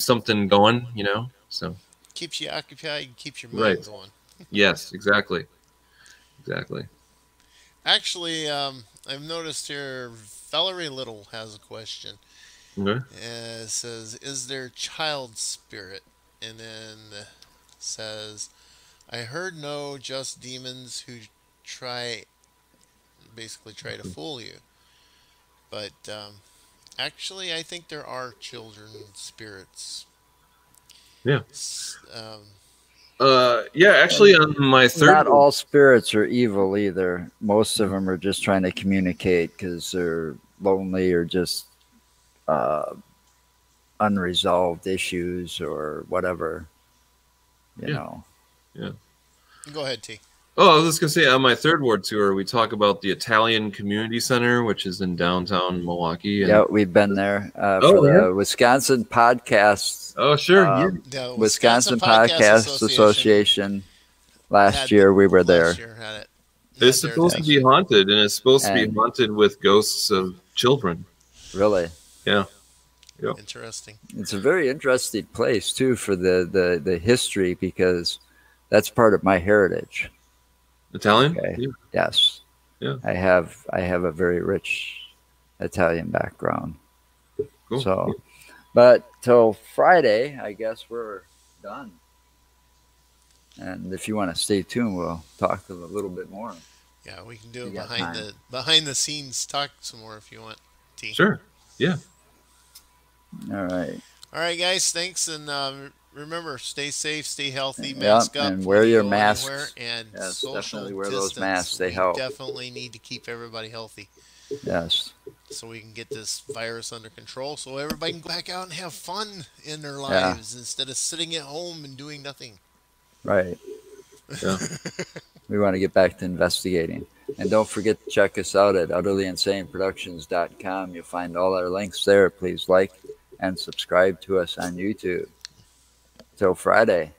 something going, you know. So Keeps you occupied, and keeps your mind Right. going. yes, exactly. Actually, I've noticed here Valerie Little has a question. Okay. It says, "Is there child spirit?" And then says, "I heard no, just demons who try, basically try to fool you." But actually, I think there are children spirits. Yeah. Um, Yeah. Actually, on my third. Not all spirits are evil either. Most of them are just trying to communicate because they're lonely or just unresolved issues or whatever. You Yeah. know. go ahead, T. Oh, I was just gonna say on my third ward tour, we talk about the Italian Community Center, which is in downtown Milwaukee. And, Yeah, we've been there Oh, for yeah. the Wisconsin Podcast, Oh, sure. yeah. The Wisconsin Podcast Association. Last had- year we were there. Last year had it. It's Had their supposed to thing. be haunted, and it's supposed to be And- haunted with ghosts of children. Really, Yeah. Interesting. it's a very interesting place too for the history because that's part of my heritage. Italian? Okay. Yeah. Yes. Yeah. I have a very rich Italian background. Cool. So, but till Friday, I guess we're done. And if you want to stay tuned, we'll talk a little bit more. Yeah, we can do it You got behind the scenes talk some more if you want, T. Sure. Yeah. All right. All right, guys. Thanks, and remember, stay safe, stay healthy, Yeah, mask up, and wear when you your go masks. anywhere, and Yes, social definitely wear those distance. masks. They We help. definitely need to keep everybody healthy Yes. so we can get this virus under control, so everybody can go back out and have fun in their lives instead of sitting at home and doing nothing. Right. Yeah. We want to get back to investigating. And don't forget to check us out at utterlyinsaneproductions.com. You'll find all our links there. Please like and subscribe to us on YouTube. Till Friday.